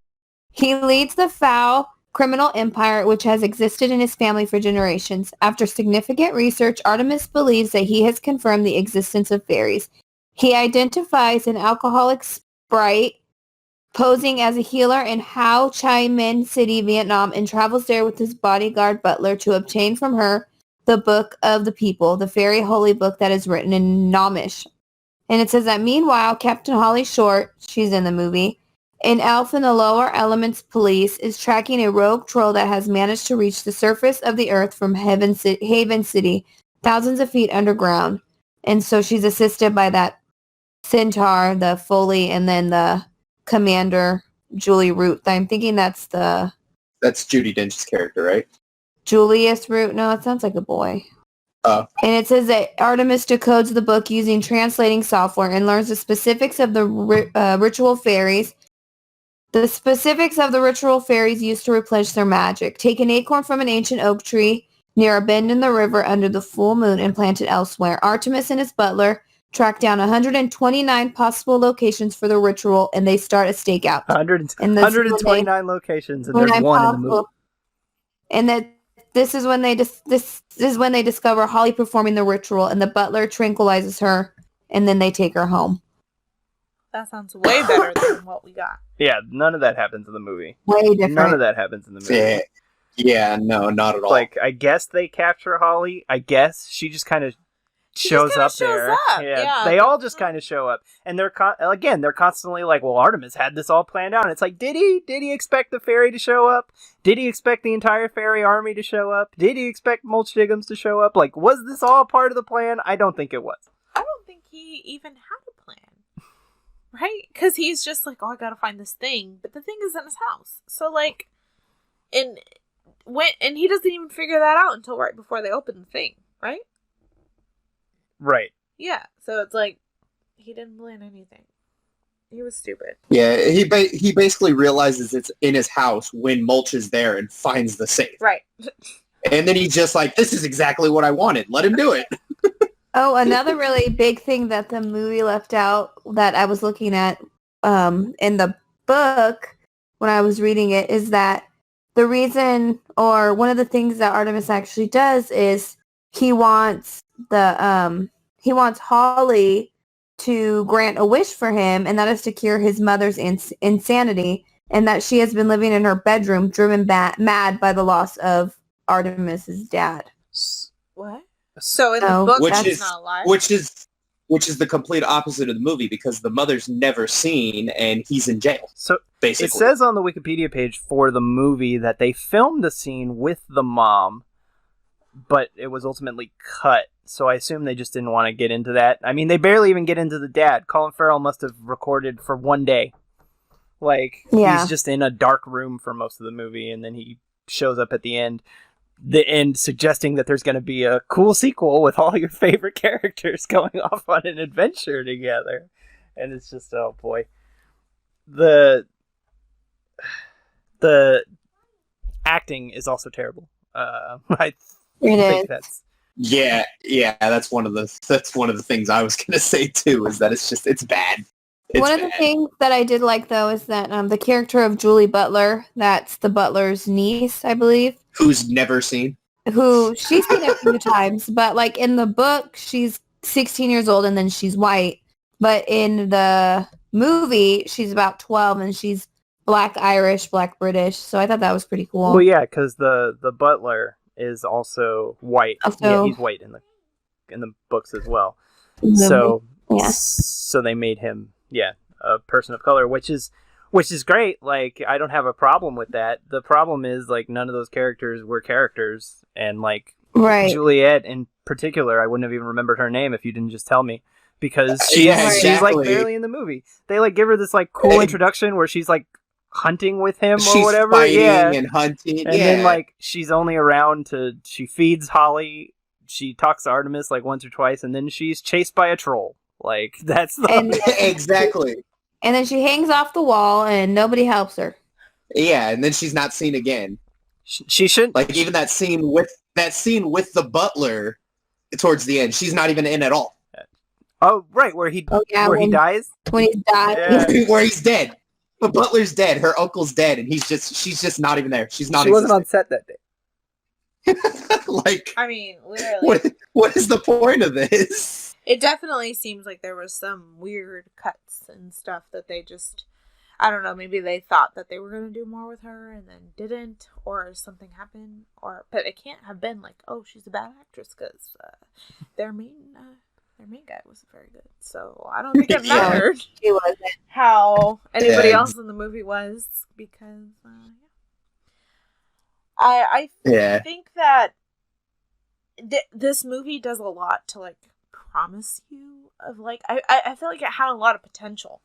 He leads the Fowl criminal empire, which has existed in his family for generations. After significant research, Artemis believes that he has confirmed the existence of fairies. He identifies an alcoholic sprite posing as a healer in Ho Chi Minh City, Vietnam, and travels there with his bodyguard butler to obtain from her the Book of the People, the fairy holy book that is written in Gnomish. And it says that meanwhile, Captain Holly Short, she's in the movie, an elf in the lower elements police, is tracking a rogue troll that has managed to reach the surface of the earth from Haven City, thousands of feet underground. And so she's assisted by that centaur, the Foley, and then the commander, Julie Root. I'm thinking that's Judi Dench's character, right? Julius Root. No, it sounds like a boy. Oh. And it says that Artemis decodes the book using translating software and learns the specifics of the ritual fairies. The specifics of the ritual fairies used to replenish their magic. Take an acorn from an ancient oak tree near a bend in the river under the full moon and plant it elsewhere. Artemis and his butler track down 129 possible locations for the ritual, and they start a stakeout. 129 locations, and there's one in the movie. And this is when they discover Holly performing the ritual, and the butler tranquilizes her, and then they take her home. That sounds way better than what we got. Yeah, none of that happens in the movie. Way different. None of that happens in the movie. Yeah, no, not at all. Like, I guess they capture Holly. I guess she just kind of shows up there. Yeah, they all just kind of show up, and they're constantly like, "Well, Artemis had this all planned out." And it's like, did he expect the fairy to show up? Did he expect the entire fairy army to show up? Did he expect Mulch Diggums to show up? Like, was this all part of the plan? I don't think it was. I don't think he even had a plan, right? Because he's just like, "Oh, I gotta find this thing," but the thing is in his house. So like, and he doesn't even figure that out until right before they open the thing, right? Right. Yeah, so it's like, he didn't plan anything. He was stupid. Yeah, he basically realizes it's in his house when Mulch is there and finds the safe. Right. And then he's just like, this is exactly what I wanted. Let him do it. Oh, another really big thing that the movie left out that I was looking at in the book when I was reading it is that the reason, or one of the things that Artemis actually does is he wants Holly to grant a wish for him, and that is to cure his mother's insanity, and that she has been living in her bedroom, driven mad by the loss of Artemis's dad. What? So in the No, book, Which that's is not alive? which is the complete opposite of the movie, because the mother's never seen and he's in jail. So basically, it says on the Wikipedia page for the movie that they filmed a scene with the mom, but it was ultimately cut. So I assume they just didn't want to get into that. I mean, they barely even get into the dad. Colin Farrell must have recorded for one day. Like, he's just in a dark room for most of the movie, and then he shows up at the end. The end suggesting that there's going to be a cool sequel with all your favorite characters going off on an adventure together. And it's just, oh boy. The acting is also terrible. I think that's... Yeah, that's one of the things I was gonna say too, is that it's bad. One of the things that I did like, though, is that the character of Julie Butler, that's the butler's niece, I believe. Who's never seen. Who, she's seen a few times, but like in the book, she's 16 years old and then she's white. But in the movie, she's about 12 and she's Black Irish, Black British. So I thought that was pretty cool. Well, yeah, because the butler is also white. Yeah, he's white in the books as well. So they made him a person of color, which is great. Like, I don't have a problem with that. The problem is, like, none of those characters were characters, and like Juliet in particular, I wouldn't have even remembered her name if you didn't just tell me, because she's like barely in the movie. They like give her this like cool introduction where she's like hunting with him or whatever, fighting and hunting, and then like she's only around she feeds Holly, she talks to Artemis like once or twice, and then she's chased by a troll. Like, that's exactly. And then she hangs off the wall and nobody helps her. Yeah, and then she's not seen again. She shouldn't. Like, even that scene with the butler towards the end, she's not even in at all. Oh, right, where he dies? When he died. Yeah. Where he's dead. The butler's dead, her uncle's dead, and she's just not even there. She wasn't on set that day. Like, I mean, literally. What is the point of this? It definitely seems like there was some weird cuts and stuff that they just, I don't know, maybe they thought that they were going to do more with her and then didn't, or something happened, but it can't have been like, oh, she's a bad actress, because their main guy wasn't very good. So I don't think it mattered She wasn't. how anybody else in the movie was, because I think that this movie does a lot to like promise you of like, I feel like it had a lot of potential.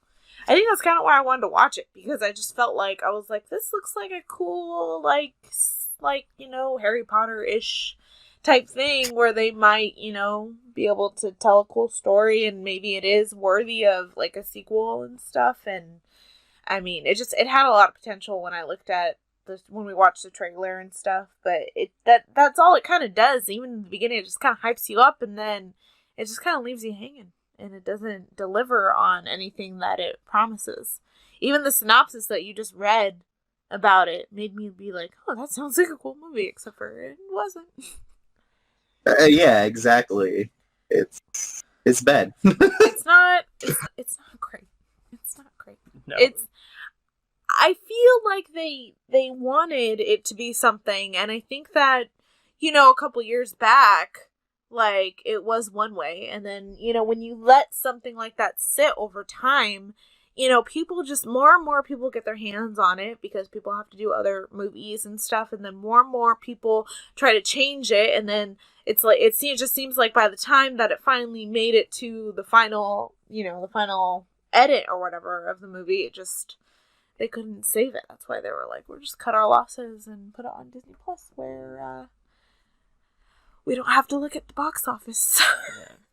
I think that's kind of why I wanted to watch it, because I just felt like I was like, this looks like a cool like Harry Potter-ish type thing where they might be able to tell a cool story, and maybe it is worthy of like a sequel and stuff. And I mean, it had a lot of potential when I looked at when we watched the trailer and stuff, but that's all it kind of does. Even in the beginning, it just kind of hypes you up, and then it just kind of leaves you hanging, and it doesn't deliver on anything that it promises. Even the synopsis that you just read about it made me be like, oh, that sounds like a cool movie, except for it wasn't. Yeah, exactly. It's bad. It's not great. It's not great. No. I feel like they wanted it to be something, and I think that, a couple years back, like, it was one way, and then, when you let something like that sit over time, people just, more and more people get their hands on it because people have to do other movies and stuff, and then more and more people try to change it, and then it's like, it just seems like by the time that it finally made it to the final, the final edit or whatever of the movie, they couldn't save it. That's why they were like, we'll just cut our losses and put it on Disney Plus, where we don't have to look at the box office.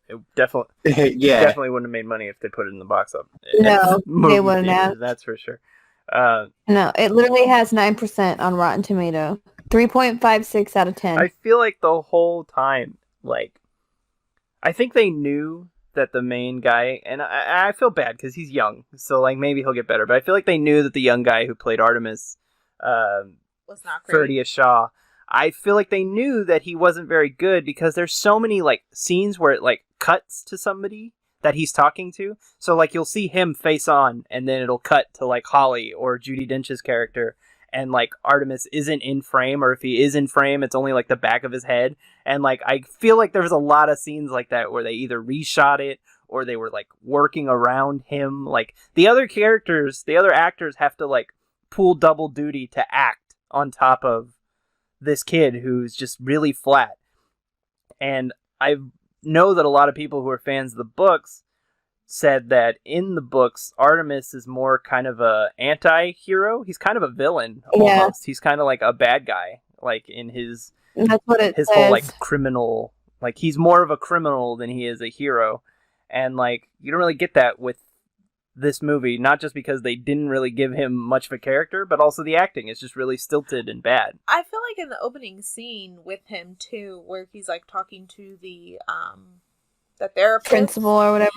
It definitely wouldn't have made money if they put it in the box office. No, they wouldn't have. That's for sure. No, it literally has 9% on Rotten Tomato. 3.56 out of 10. I feel like the whole time, like, I think they knew that the main guy, and I feel bad because he's young, so like maybe he'll get better, but I feel like they knew that the young guy who played Artemis was not great. Ferdia Shaw, I feel like they knew that he wasn't very good, because there's so many like scenes where it like cuts to somebody that he's talking to. So like you'll see him face on, and then it'll cut to like Holly or Judi Dench's character, and like Artemis isn't in frame, or if he is in frame, it's only like the back of his head. And like I feel like there was a lot of scenes like that where they either reshot it or they were like working around him. Like the other actors have to like pull double duty to act on top of this kid who's just really flat. And I know that a lot of people who are fans of the books said that in the books, Artemis is more kind of a anti-hero. He's kind of a villain almost. Yeah. He's kind of like a bad guy, like in his whole like criminal. Like he's more of a criminal than he is a hero, and like you don't really get that with this movie. Not just because they didn't really give him much of a character, but also the acting is just really stilted and bad. I feel like in the opening scene with him too, where he's like talking to the therapist, principal or whatever,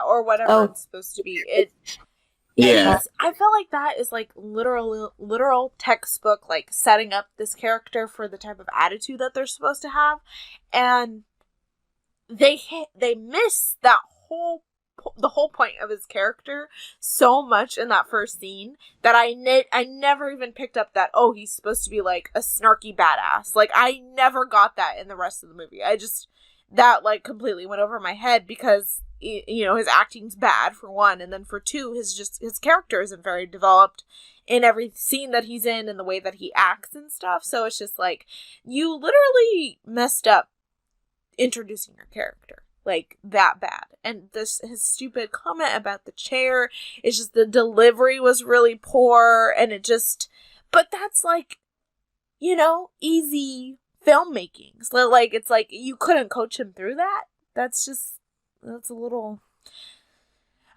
or whatever it's supposed to be. I feel like that is like literal textbook, like setting up this character for the type of attitude that they're supposed to have, and they miss the whole point of his character so much in that first scene that I never even picked up that he's supposed to be like a snarky badass. Like I never got that in the rest of the movie. That like completely went over my head because his acting's bad for one, and then for two, his character isn't very developed in every scene that he's in and the way that he acts and stuff. So it's just like you literally messed up introducing your character like that bad. And his stupid comment about the chair is just, the delivery was really poor, and but that's like easy filmmaking. So like it's like you couldn't coach him through that. That's a little.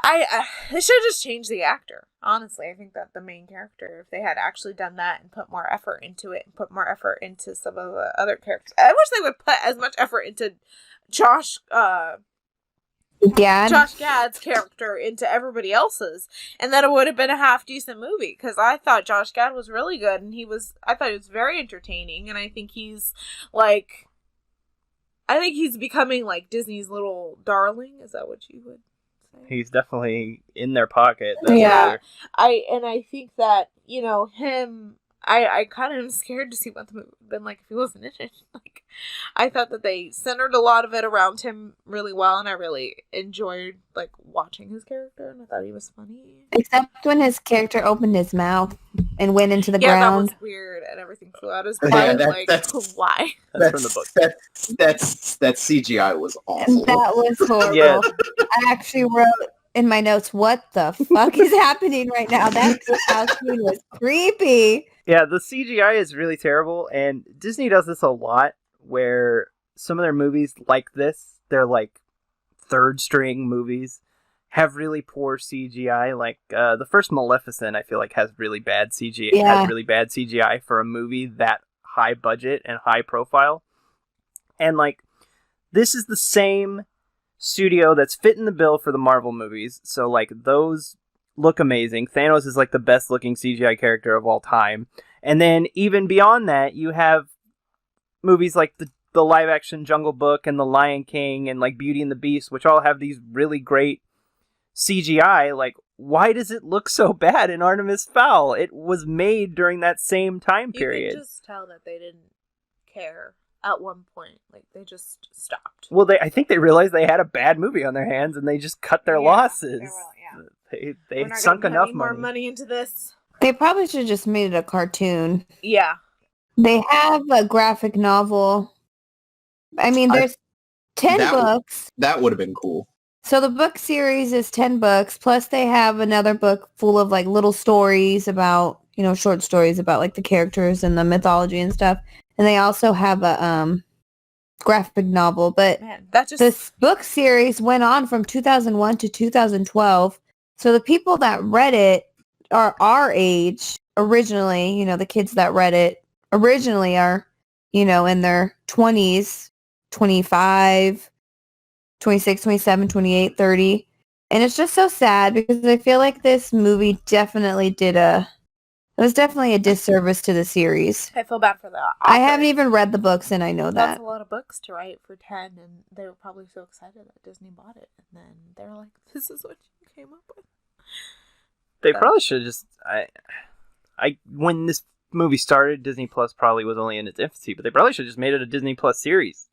They should have just changed the actor. Honestly, I think that the main character, if they had actually done that and put more effort into it and put more effort into some of the other characters, I wish they would put as much effort into Josh Gad's character into everybody else's, and then it would have been a half decent movie, because I thought Josh Gad was really good, and I thought he was very entertaining, and I think he's becoming like Disney's little darling. Is that what you would say? He's definitely in their pocket. Yeah. I think that, him, I kind of am scared to see what the movie would have been like if he wasn't in it. Like, I thought that they centered a lot of it around him really well, and I really enjoyed like watching his character, and I thought he was funny. Except when his character opened his mouth and went into the ground. Yeah, that was weird, and everything flew out his mouth. Why? That's from the book. That CGI was awful. That was horrible. Yeah. I actually wrote in my notes, what the fuck is happening right now? That house scene was creepy. Yeah, the CGI is really terrible, and Disney does this a lot, where some of their movies like this, they're like third string movies, have really poor CGI. Like the first Maleficent, I feel like has really bad CGI. Yeah. Has really bad CGI for a movie that high budget and high profile. And like this is the same studio that's fitting the bill for the Marvel movies. So like those look amazing. Thanos is like the best looking CGI character of all time. And then even beyond that, you have movies like the live action Jungle Book and The Lion King and like Beauty and the Beast, which all have these really great CGI. Like, why does it look so bad in Artemis Fowl? It was made during that same time period. You can just tell that they didn't care at one point. Like, they just stopped. Well, I think they realized they had a bad movie on their hands, and they just cut their losses. They sunk enough more money into this. They probably should have just made it a cartoon. Yeah. They have a graphic novel. I mean, there's 10 books. That would have been cool. So the book series is 10 books, plus they have another book full of like little stories about, short stories about like the characters and the mythology and stuff. And they also have a graphic novel. But this book series went on from 2001 to 2012. So the people that read it are our age originally. The kids that read it originally are, in their 20s, 25, 26, 27, 28, 30. And it's just so sad because I feel like this movie definitely did a It was definitely a disservice to the series. I feel bad for the author. I haven't even read the books, and I know That's that. a lot of books to write for 10, and they were probably so excited that Disney bought it, and then they're like, "This is what you came up with." They probably should just. When this movie started, Disney Plus probably was only in its infancy, but they probably should have just made it a Disney Plus series.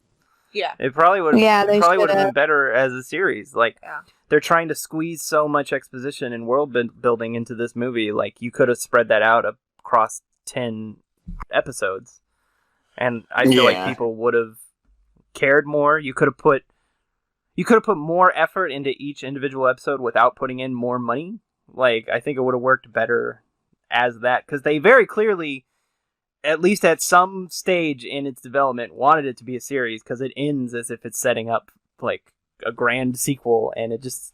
Yeah. It probably would. Yeah, they probably would have should've. been better as a series. Like, Yeah. they're trying to squeeze so much exposition and world building into this movie. Like, you could have spread that out across 10 episodes, and I feel like people would have cared more. You could have put more effort into each individual episode without putting in more money. Like, I think it would have worked better as that, because they very clearly, at least at some stage in its development, wanted it to be a series, because it ends as if it's setting up like a grand sequel, and it just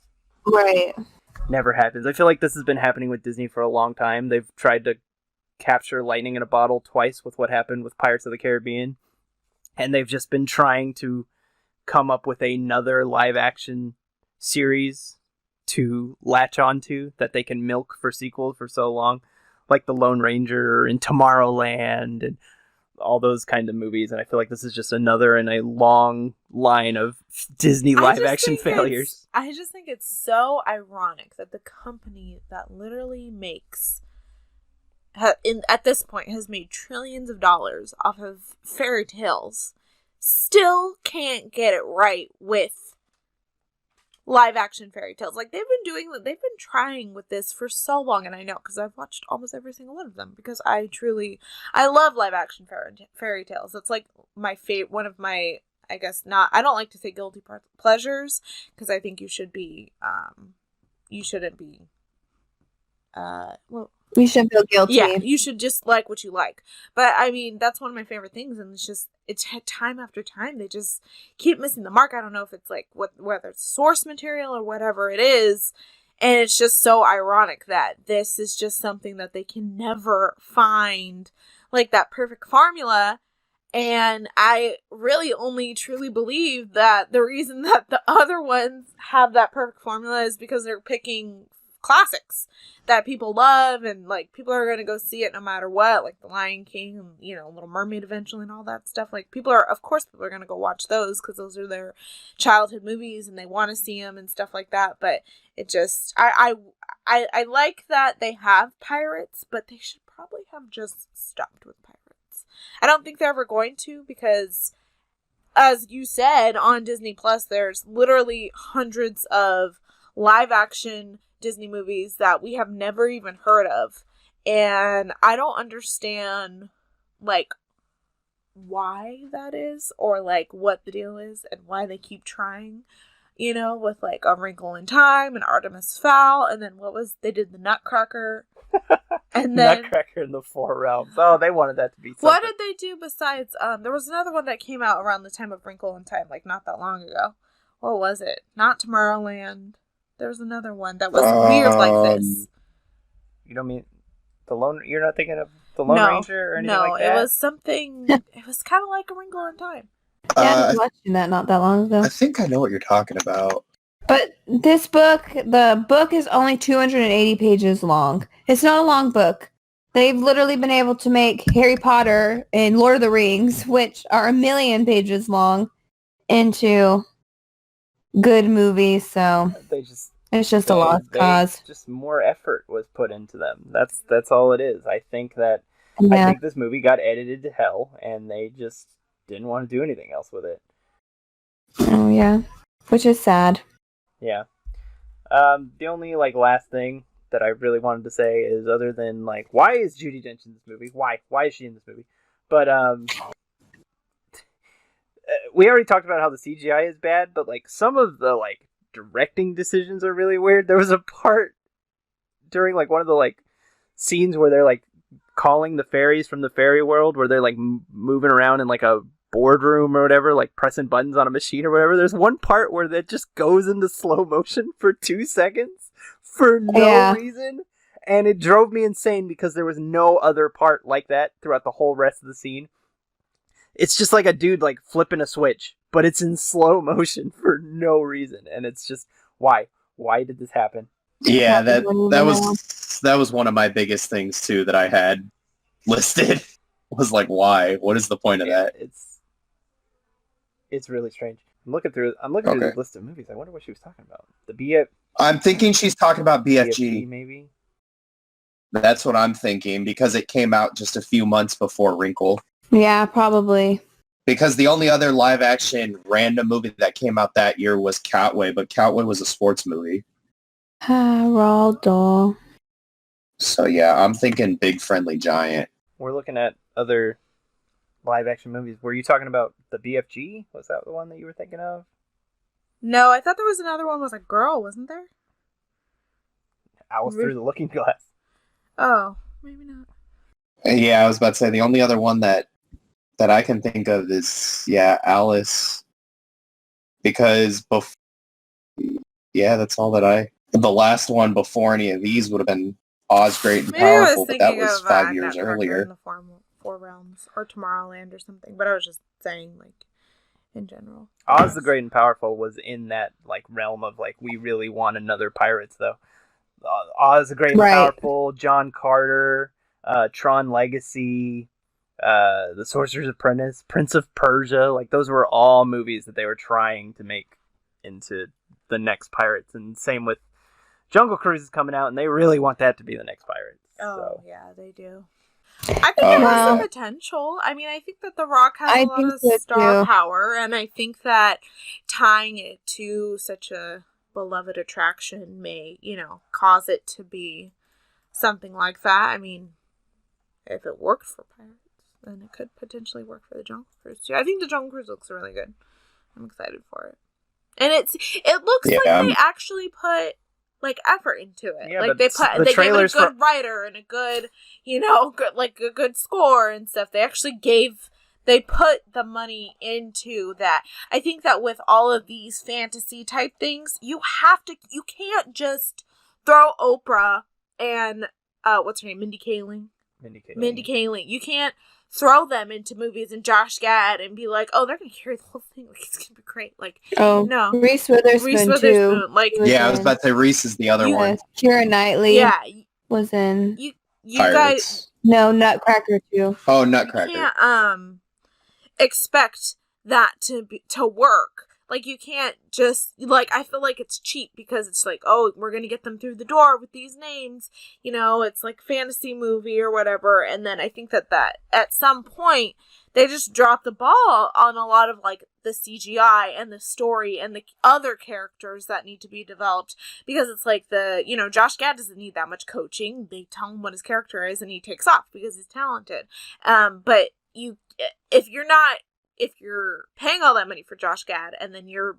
never happens. I feel like this has been happening with Disney for a long time. They've tried to capture lightning in a bottle twice with what happened with Pirates of the Caribbean, and they've just been trying to come up with another live action series to latch onto that they can milk for sequels for so long, like The Lone Ranger and Tomorrowland and all those kind of movies. And I feel like this is just another in a long line of Disney live action failures. I just think it's so ironic that the company that literally makes at this point has made trillions of dollars off of fairy tales still can't get it right with live action fairy tales. Like, they've been trying with this for so long, and I know because I've watched almost every single one of them, because I love live action fairy tales. It's like my favorite, one of my, I guess not, I don't like to say guilty pleasures, because I think you shouldn't be you shouldn't feel guilty. Yeah, you should just like what you like. But I mean, that's one of my favorite things, and it's time after time they just keep missing the mark. I don't know if it's like whether it's source material or whatever it is, and it's just so ironic that this is just something that they can never find like that perfect formula. And I really only truly believe that the reason that the other ones have that perfect formula is because they're picking classics that people love, and like people are going to go see it no matter what, like The Lion King and, you know, Little Mermaid eventually and all that stuff. Like, people are going to go watch those because those are their childhood movies and they want to see them and stuff like that. But it just, I like that they have pirates, but they should probably have just stopped with pirates. I don't think they're ever going to, because as you said, on Disney Plus there's literally hundreds of live action Disney movies that we have never even heard of, and I don't understand like why that is, or like what the deal is, and why they keep trying, you know, with like A Wrinkle in Time and Artemis Fowl, and then they did the Nutcracker, and then Nutcracker in the Four Realms. Oh, they wanted that to be something. What did they do besides there was another one that came out around the time of Wrinkle in Time, like not that long ago. What was it? Not Tomorrowland. There was another one that was weird like this. You don't mean you're not thinking of The Lone Ranger or anything like that? No, it was something, it was kind of like A Wrinkle in Time. Yeah, I was watching that not that long ago. I think I know what you're talking about. But the book is only 280 pages long. It's not a long book. They've literally been able to make Harry Potter and Lord of the Rings, which are 1,000,000 pages long, into good movies, so it's just a lost cause. Just more effort was put into them. That's all it is. I think this movie got edited to hell, and they just didn't want to do anything else with it. Oh yeah, which is sad. Yeah. The only last thing that I really wanted to say is, other than why is Judi Dench in this movie? Why is she in this movie? But we already talked about how the CGI is bad, but some of the directing decisions are really weird. There was a part during one of the scenes where they're calling the fairies from the fairy world, where they're moving around in a boardroom or whatever, pressing buttons on a machine or whatever. There's one part where that just goes into slow motion for 2 seconds for no reason, and it drove me insane because there was no other part like that throughout the whole rest of the scene. It's just like a dude flipping a switch, but it's in slow motion for no reason, and it's just why did this happen? Yeah, that was that was one of my biggest things too that I had listed. Was like, why? What is the point of that? It's really strange. I'm looking through the list of movies. I wonder what she was talking about. I'm thinking she's talking about BFG. Maybe. That's what I'm thinking, because it came out just a few months before Wrinkle. Yeah, probably. Because the only other live action random movie that came out that year was Catway, but Catway was a sports movie. Roald Dahl. So yeah, I'm thinking Big Friendly Giant. We're looking at other live action movies. Were you talking about the BFG? Was that the one that you were thinking of? No, I thought there was another one with a girl, wasn't there? Alice Through the Looking Glass. Oh, maybe not. Yeah, I was about to say the only other one that I can think of is Alice, because that's all that the last one before any of these would have been Oz Great and Powerful, but that was 5 years earlier. In the Four Realms or Tomorrowland or something, but I was just saying, like, in general. Oz the Great and Powerful was in that like realm of like, we really want another Pirates though. Oz the Great and Powerful, John Carter, Tron Legacy, The Sorcerer's Apprentice, Prince of Persia, like those were all movies that they were trying to make into the next Pirates, and same with Jungle Cruise is coming out, and they really want that to be the next Pirates. Oh, yeah, they do. I think there is some potential. I mean, I think that The Rock has a lot of star power, and I think that tying it to such a beloved attraction may, cause it to be something like that. I mean, if it worked for Pirates, then it could potentially work for the Jungle Cruise too. I think the Jungle Cruise looks really good. I'm excited for it. And it looks like they actually put like effort into it. Yeah, like they gave it a good writer and a good, a good score and stuff. They put the money into that. I think that with all of these fantasy type things, you can't just throw Oprah and what's her name? Mindy Kaling. You can't throw them into movies and Josh Gad and be like, oh, they're gonna carry the whole thing. Like, it's gonna be great. Like, no. Reese Witherspoon too. Like, I was about to say Reese is the other one. Keira Knightley. Was in. You Pirates. guys. No, Nutcracker too. Oh, Nutcracker. You can't expect that to work. Like, you can't just, like, I feel like it's cheap because it's like, oh, we're going to get them through the door with these names. It's like fantasy movie or whatever. And then I think that at some point, they just drop the ball on a lot of, like, the CGI and the story and the other characters that need to be developed. Because it's like Josh Gad doesn't need that much coaching. They tell him what his character is and he takes off because he's talented. But if you're paying all that money for Josh Gad and then you're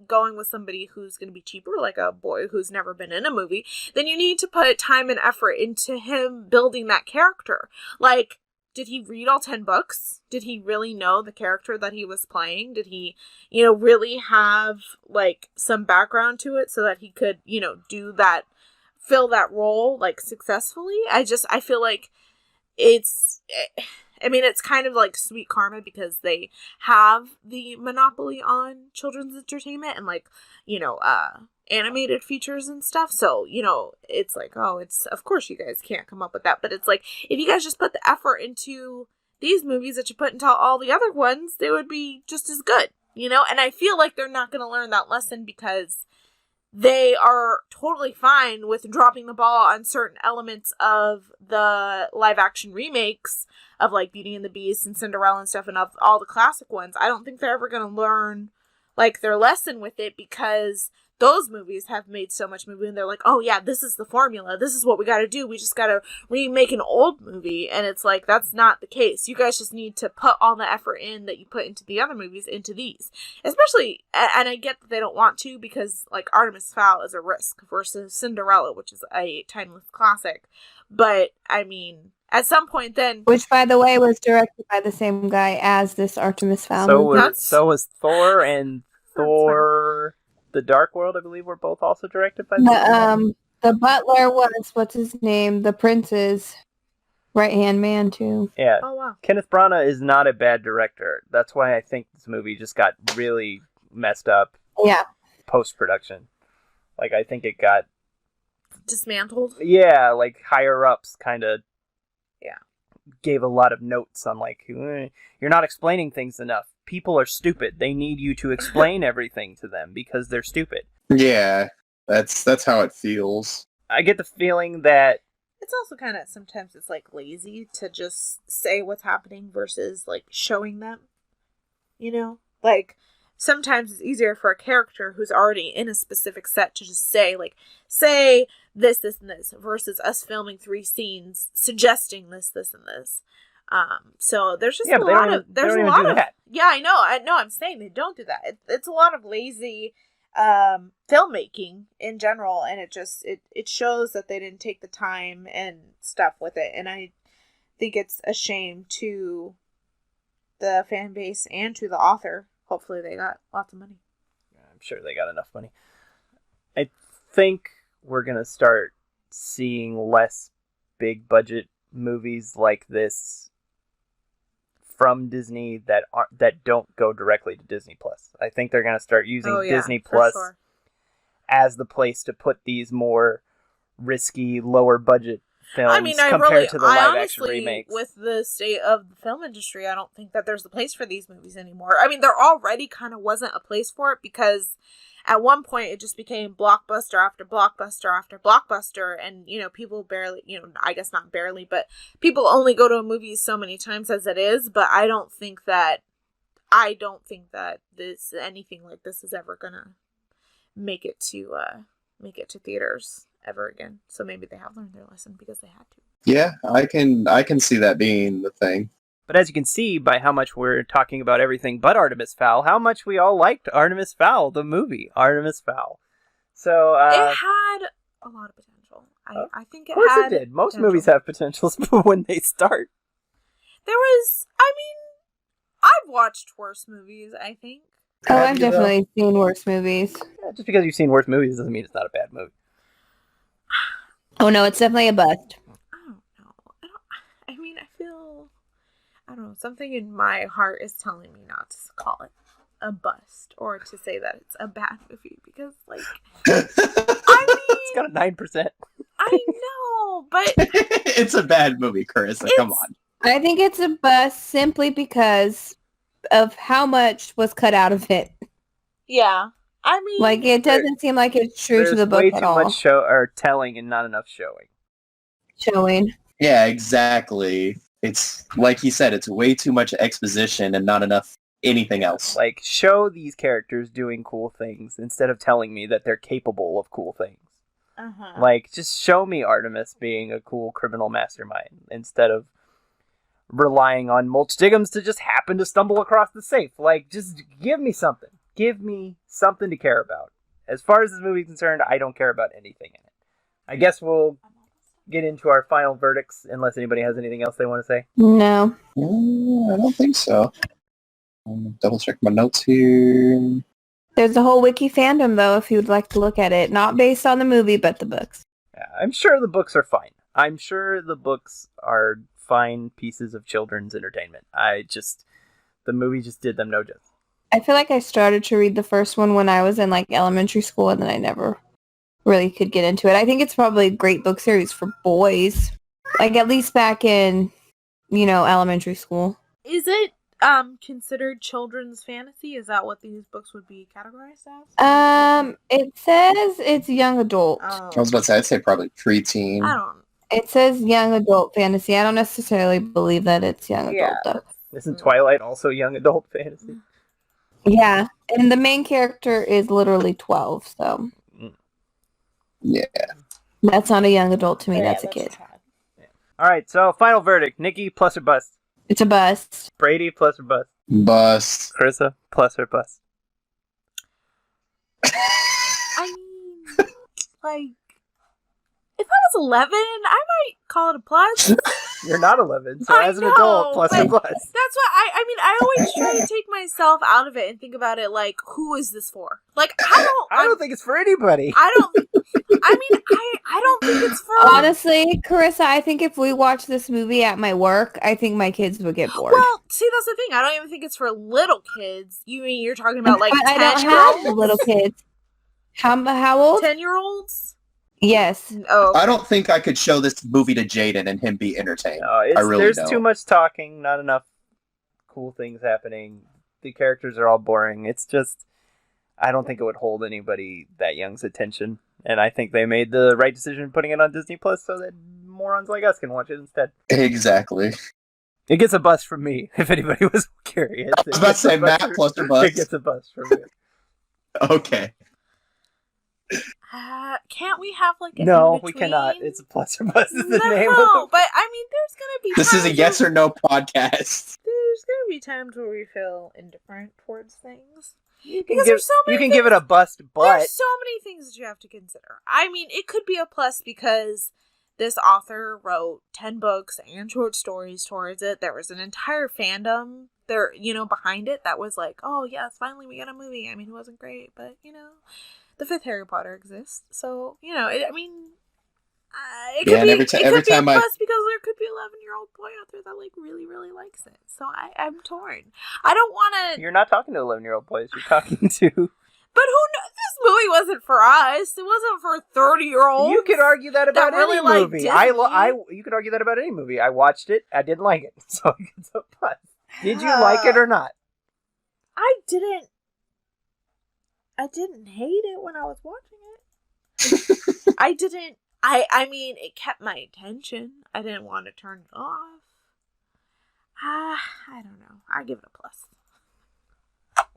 going with somebody who's going to be cheaper, like a boy who's never been in a movie, then you need to put time and effort into him building that character. Like, did he read all 10 books? Did he really know the character that he was playing? Did he, really have, like, some background to it so that he could, fill that role, like, successfully? I feel like it's kind of like Sweet Karma because they have the monopoly on children's entertainment and like, animated features and stuff. So, it's like, oh, of course you guys can't come up with that. But it's like, if you guys just put the effort into these movies that you put into all the other ones, they would be just as good, And I feel like they're not going to learn that lesson because they are totally fine with dropping the ball on certain elements of the live action remakes of like Beauty and the Beast and Cinderella and stuff and of all the classic ones. I don't think they're ever going to learn like their lesson with it because those movies have made so much movie and they're like, oh yeah, this is the formula. This is what we got to do. We just got to remake an old movie. And it's like, that's not the case. You guys just need to put all the effort in that you put into the other movies into these. Especially, and I get that they don't want to because like Artemis Fowl is a risk versus Cinderella, which is a timeless classic. But I mean, at some point then... Which, by the way, was directed by the same guy as this Artemis Fowl movie. So was Thor and Thor... The Dark World, I believe, were both also directed by the butler was, what's his name? The prince's right-hand man, too. Yeah. Oh, wow. Kenneth Branagh is not a bad director. That's why I think this movie just got really messed up post-production. Like, I think it got dismantled. Yeah, like higher ups kind of Yeah. gave a lot of notes on like, you're not explaining things enough. People are stupid. They need you to explain everything to them because they're stupid. Yeah, that's how it feels. I get the feeling that It's also kind of, sometimes it's like lazy to just say what's happening versus like showing them, you know? Like, sometimes it's easier for a character who's already in a specific set to just say this, this, and this, versus us filming 3 scenes suggesting this, this, and this. So there's just a lot of, yeah, I know, I'm saying they don't do that. It's a lot of lazy filmmaking in general, and it shows that they didn't take the time and stuff with it, and I think it's a shame to the fan base and to the author. Hopefully they got lots of money. I'm sure they got enough money. I think we're gonna start seeing less big budget movies like this from Disney that don't go directly to Disney Plus. I think they're gonna start using Disney Plus as the place to put these more risky, lower budget films compared to the live action remakes. With the state of the film industry, I don't think that there's a place for these movies anymore. I mean, there already kind of wasn't a place for it because at one point it just became blockbuster after blockbuster after blockbuster, and people barely, I guess not barely, but people only go to a movie so many times as it is. But I don't think that this anything like this is ever gonna make it to theaters ever again. So maybe they have learned their lesson because they had to. Yeah, I can see that being the thing. But as you can see by how much we're talking about everything but Artemis Fowl, how much we all liked Artemis Fowl, the movie Artemis Fowl. So it had a lot of potential. I think it had. Of course it did. Most potential. movies have potentials when they start. There was. I mean, I've watched worse movies. I think. Oh, I've definitely seen worse movies. Yeah, just because you've seen worse movies doesn't mean it's not a bad movie. Oh no, it's definitely a bust. I don't know. I don't know. Something in my heart is telling me not to call it a bust or to say that it's a bad movie because, like, I mean, it's got a 9%. I know, but it's a bad movie, Carissa. Come on. I think it's a bust simply because of how much was cut out of it. Yeah. I mean, like, it doesn't seem like it's true to the book at all. There's way too much telling and not enough showing. Yeah, exactly. It's like he said, it's way too much exposition and not enough anything else. Like, show these characters doing cool things instead of telling me that they're capable of cool things. Uh-huh. Like, just show me Artemis being a cool criminal mastermind instead of relying on Mulch Diggums to just happen to stumble across the safe. Like, just give me something. Give me something to care about. As far as this movie is concerned, I don't care about anything in it. I guess we'll get into our final verdicts, unless anybody has anything else they want to say. No. I don't think so. Double check my notes here. There's a whole wiki fandom, though, if you'd like to look at it. Not based on the movie, but the books. Yeah, I'm sure the books are fine. I'm sure the books are fine pieces of children's entertainment. The movie just did them no justice. I feel like I started to read the first one when I was in, like, elementary school, and then I never really could get into it. I think it's probably a great book series for boys. Like, at least back in, elementary school. Is it considered children's fantasy? Is that what these books would be categorized as? It says it's young adult. Oh. I was about to say, I'd say probably preteen. It says young adult fantasy. I don't necessarily believe that it's young adult, though. Isn't Twilight also young adult fantasy? Yeah, and the main character is literally 12, so... Yeah. That's not a young adult to me, that's a kid. Yeah. Alright, so final verdict. Nikki, plus or bust? It's a bust. Brady, plus or bust? Bust. Carissa, plus or bust? I mean, like, if I was 11, I might call it a plus. You're not 11, so as an adult, plus or bust. That's what I always try to take myself out of it and think about it like, who is this for? Like, I don't think it's for anybody. I don't think it's for... Honestly, Carissa, I think if we watch this movie at my work, I think my kids would get bored. Well, see, that's the thing. I don't even think it's for little kids. You mean you're talking about, like, 10-year-olds? I don't have the little kids. How old? 10-year-olds? Yes. Oh, okay. I don't think I could show this movie to Jaden and him be entertained. No, I really there's don't. too much talking, not enough cool things happening. The characters are all boring. It's just, I don't think it would hold anybody that young's attention. And I think they made the right decision putting it on Disney Plus so that morons like us can watch it instead. Exactly. It gets a bust from me, if anybody was curious. I was about to say Matt plus or It bust. gets a bust from me. Okay. Can't we have like a No, we cannot. It's a plus or bust is the name of No, it. but I mean, there's gonna be. This is a times yes where- or no podcast. There's gonna be times where we feel indifferent towards things. You Because there's so many you can things- give it a bust, but There's so many things that you have to consider. I mean, it could be a plus because this author wrote 10 books and short stories towards it. There was an entire fandom there, behind it that was like, oh yes, finally we got a movie. I mean, it wasn't great, but the 5th Harry Potter exists. So, it could Yeah, and be, every it could every be a time I- plus because there could be an 11-year-old boy out there that like really, really likes it. So I'm torn. I don't want to. you're not talking to 11-year-old boys. You're talking to. But who knows? This movie wasn't for us. It wasn't for 30-year-olds. You could argue that about really any like movie. Disney. You could argue that about any movie. I watched it. I didn't like it, so it's a plus. Did you like it or not? I didn't hate it when I was watching it. I didn't. I mean, it kept my attention. I didn't want to turn it off. I don't know. I give it a plus.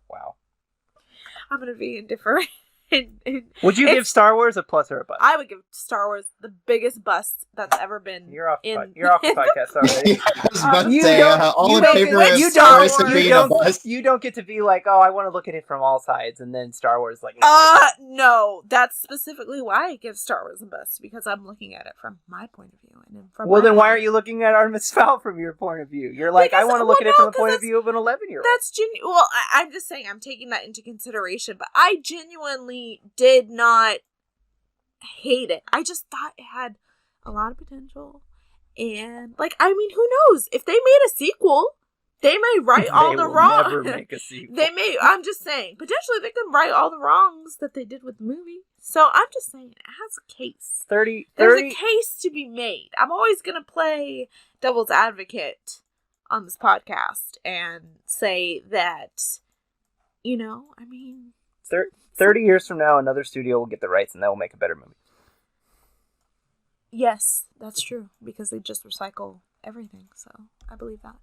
Wow. I'm gonna be indifferent. Would you give Star Wars a plus or a bust? I would give Star Wars the biggest bust that's ever been. You're off. in You're off the podcast already. I was about to You say, don't- all you in don't- favor wait, of you Star don't- being you a bust. You don't get to be like, oh, I want to look at it from all sides, and then Star Wars like. No, that's specifically why I give Star Wars a bust because I'm looking at it from my point of view, and from Well, my then why point aren't of you looking at Artemis Fowl from your point of view? You're like, I Because- want to look at it well, from no, the point 'cause of view of an 11-year-old. That's well, I'm just saying I'm taking that into consideration, but I genuinely did not hate it. I just thought it had a lot of potential, and who knows if they made a sequel, they may right all the wrongs. Never make a sequel. They may. I'm just saying, potentially they could right all the wrongs that they did with the movie. So I'm just saying it has a case. 30. There's a case to be made. I'm always gonna play devil's advocate on this podcast and say that, 30 years from now, another studio will get the rights, and that will make a better movie. yes, that's true because they just recycle everything. So I believe that,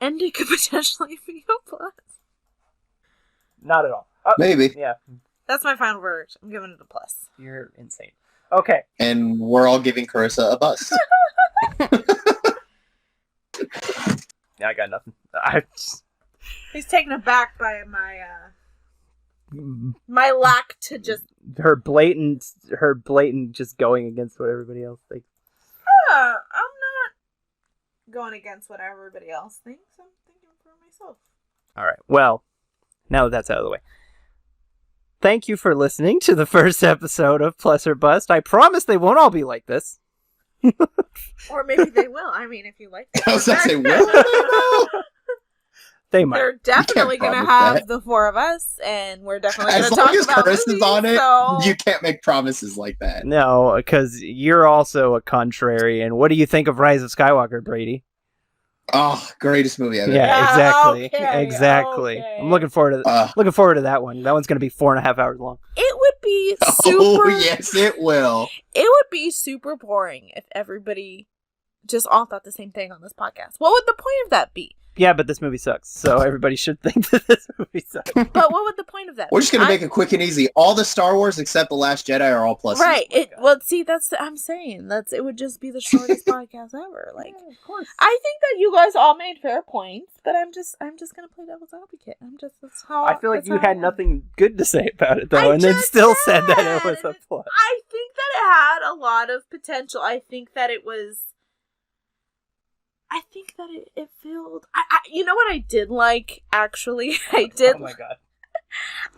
and it could potentially be a plus. Not at all. Oh, Maybe. Yeah, That's my final verdict. I'm giving it a plus. you're insane. Okay. And we're all giving Carissa a bust. Yeah, I got nothing. He's taken aback by my lack to just. Her blatant just going against what everybody else thinks. I'm not going against what everybody else thinks. I'm thinking for myself. All right. Well, now that that's out of the way. Thank you for listening to the first episode of Plus or Bust. I promise they won't all be like this. Or maybe they will. I mean, if you like it. I was about to say, will They might. They're definitely going to promise have that. the four of us, and we're definitely going As to long talk as about Carissa's movies, on it, so... you can't make promises like that. No, because you're also a contrarian. What do you think of Rise of Skywalker, Brady? Oh, greatest movie ever. Yeah, Yeah, exactly. okay, Exactly. okay. I'm looking forward to that one. That one's going to be 4.5 hours long. It would be super... Oh, yes, it will. It would be super boring if everybody just all thought the same thing on this podcast. What would the point of that be? Yeah, but this movie sucks, so everybody should think that this movie sucks. But what would the point of that We're be? just going to make it quick and easy. All the Star Wars except The Last Jedi are all pluses. Right. Oh my God. Well, see, I'm saying. It would just be the shortest podcast ever. Like, Yeah, of course. I think that you guys all made fair points, but I'm just gonna play devil's advocate. That's how I feel like that's you how I had am. nothing good to say about it, though, I and then just still said that it said, was a plus. I think that it had a lot of potential. I think that it was. I think that it filled. You know what I did like actually. I did. Oh my God.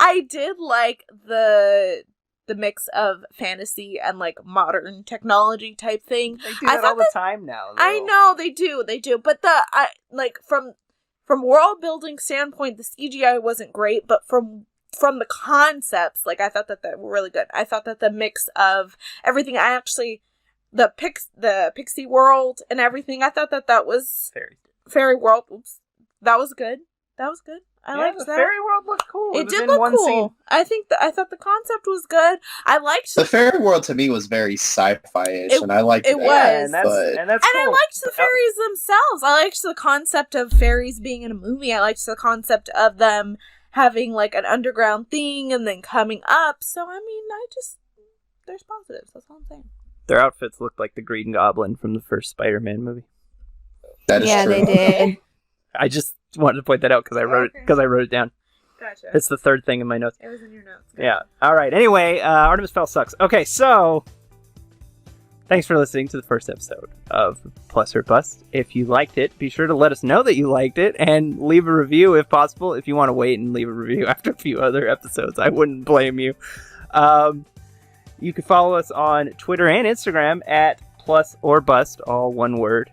I did like the mix of fantasy and like modern technology type thing. They do I that thought all the time now. I though. know they do, but from world building standpoint, the CGI wasn't great. But from from the concepts, like I thought that they were really good. I thought that the mix of everything, the pixie world and everything, I thought that was fairy world. Oops, that was good. I liked the that. fairy world looked cool. It did look cool. Scene. I thought the concept was good. I liked the fairy world. To me, was very sci-fi-ish, and I liked it. Was, and that's cool. I liked the fairies themselves. I liked the concept of fairies being in a movie. I liked the concept of them having like an underground thing and then coming up. So I mean, there's positives. That's all I'm saying. Their outfits looked like the Green Goblin from the first Spider-Man movie. That is true. They did. I just wanted to point that out because I wrote it down. Gotcha. It's the third thing in my notes. It was in your notes. Gotcha. Yeah. All right. Anyway, Artemis Fowl sucks. Okay, so thanks for listening to the first episode of Plus or Bust. If you liked it, be sure to let us know that you liked it and leave a review if possible. If you want to wait and leave a review after a few other episodes, I wouldn't blame you. You can follow us on Twitter and Instagram at Plus or Bust, all one word.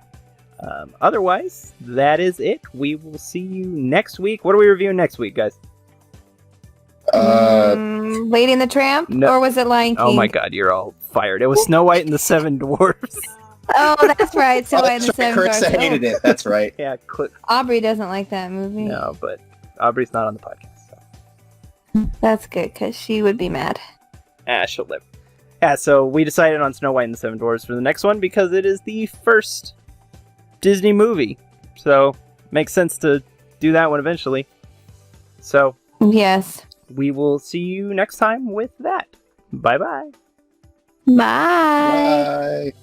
Otherwise, that is it. We will see you next week. What are we reviewing next week, guys? Lady and the Tramp? No. Or was it Lion King? Oh my god, you're all fired. It was Snow White and the Seven Dwarfs. Oh, that's right. So White and the Seven Chris Dwarfs. hated it. That's right. Yeah, Aubrey doesn't like that movie. No, but Aubrey's not on the podcast. So. That's good, because she would be mad. She'll live. Yeah, so we decided on Snow White and the Seven Dwarfs for the next one because it is the first Disney movie. So, makes sense to do that one eventually. So, yes. We will see you next time with that. Bye-bye. Bye. Bye.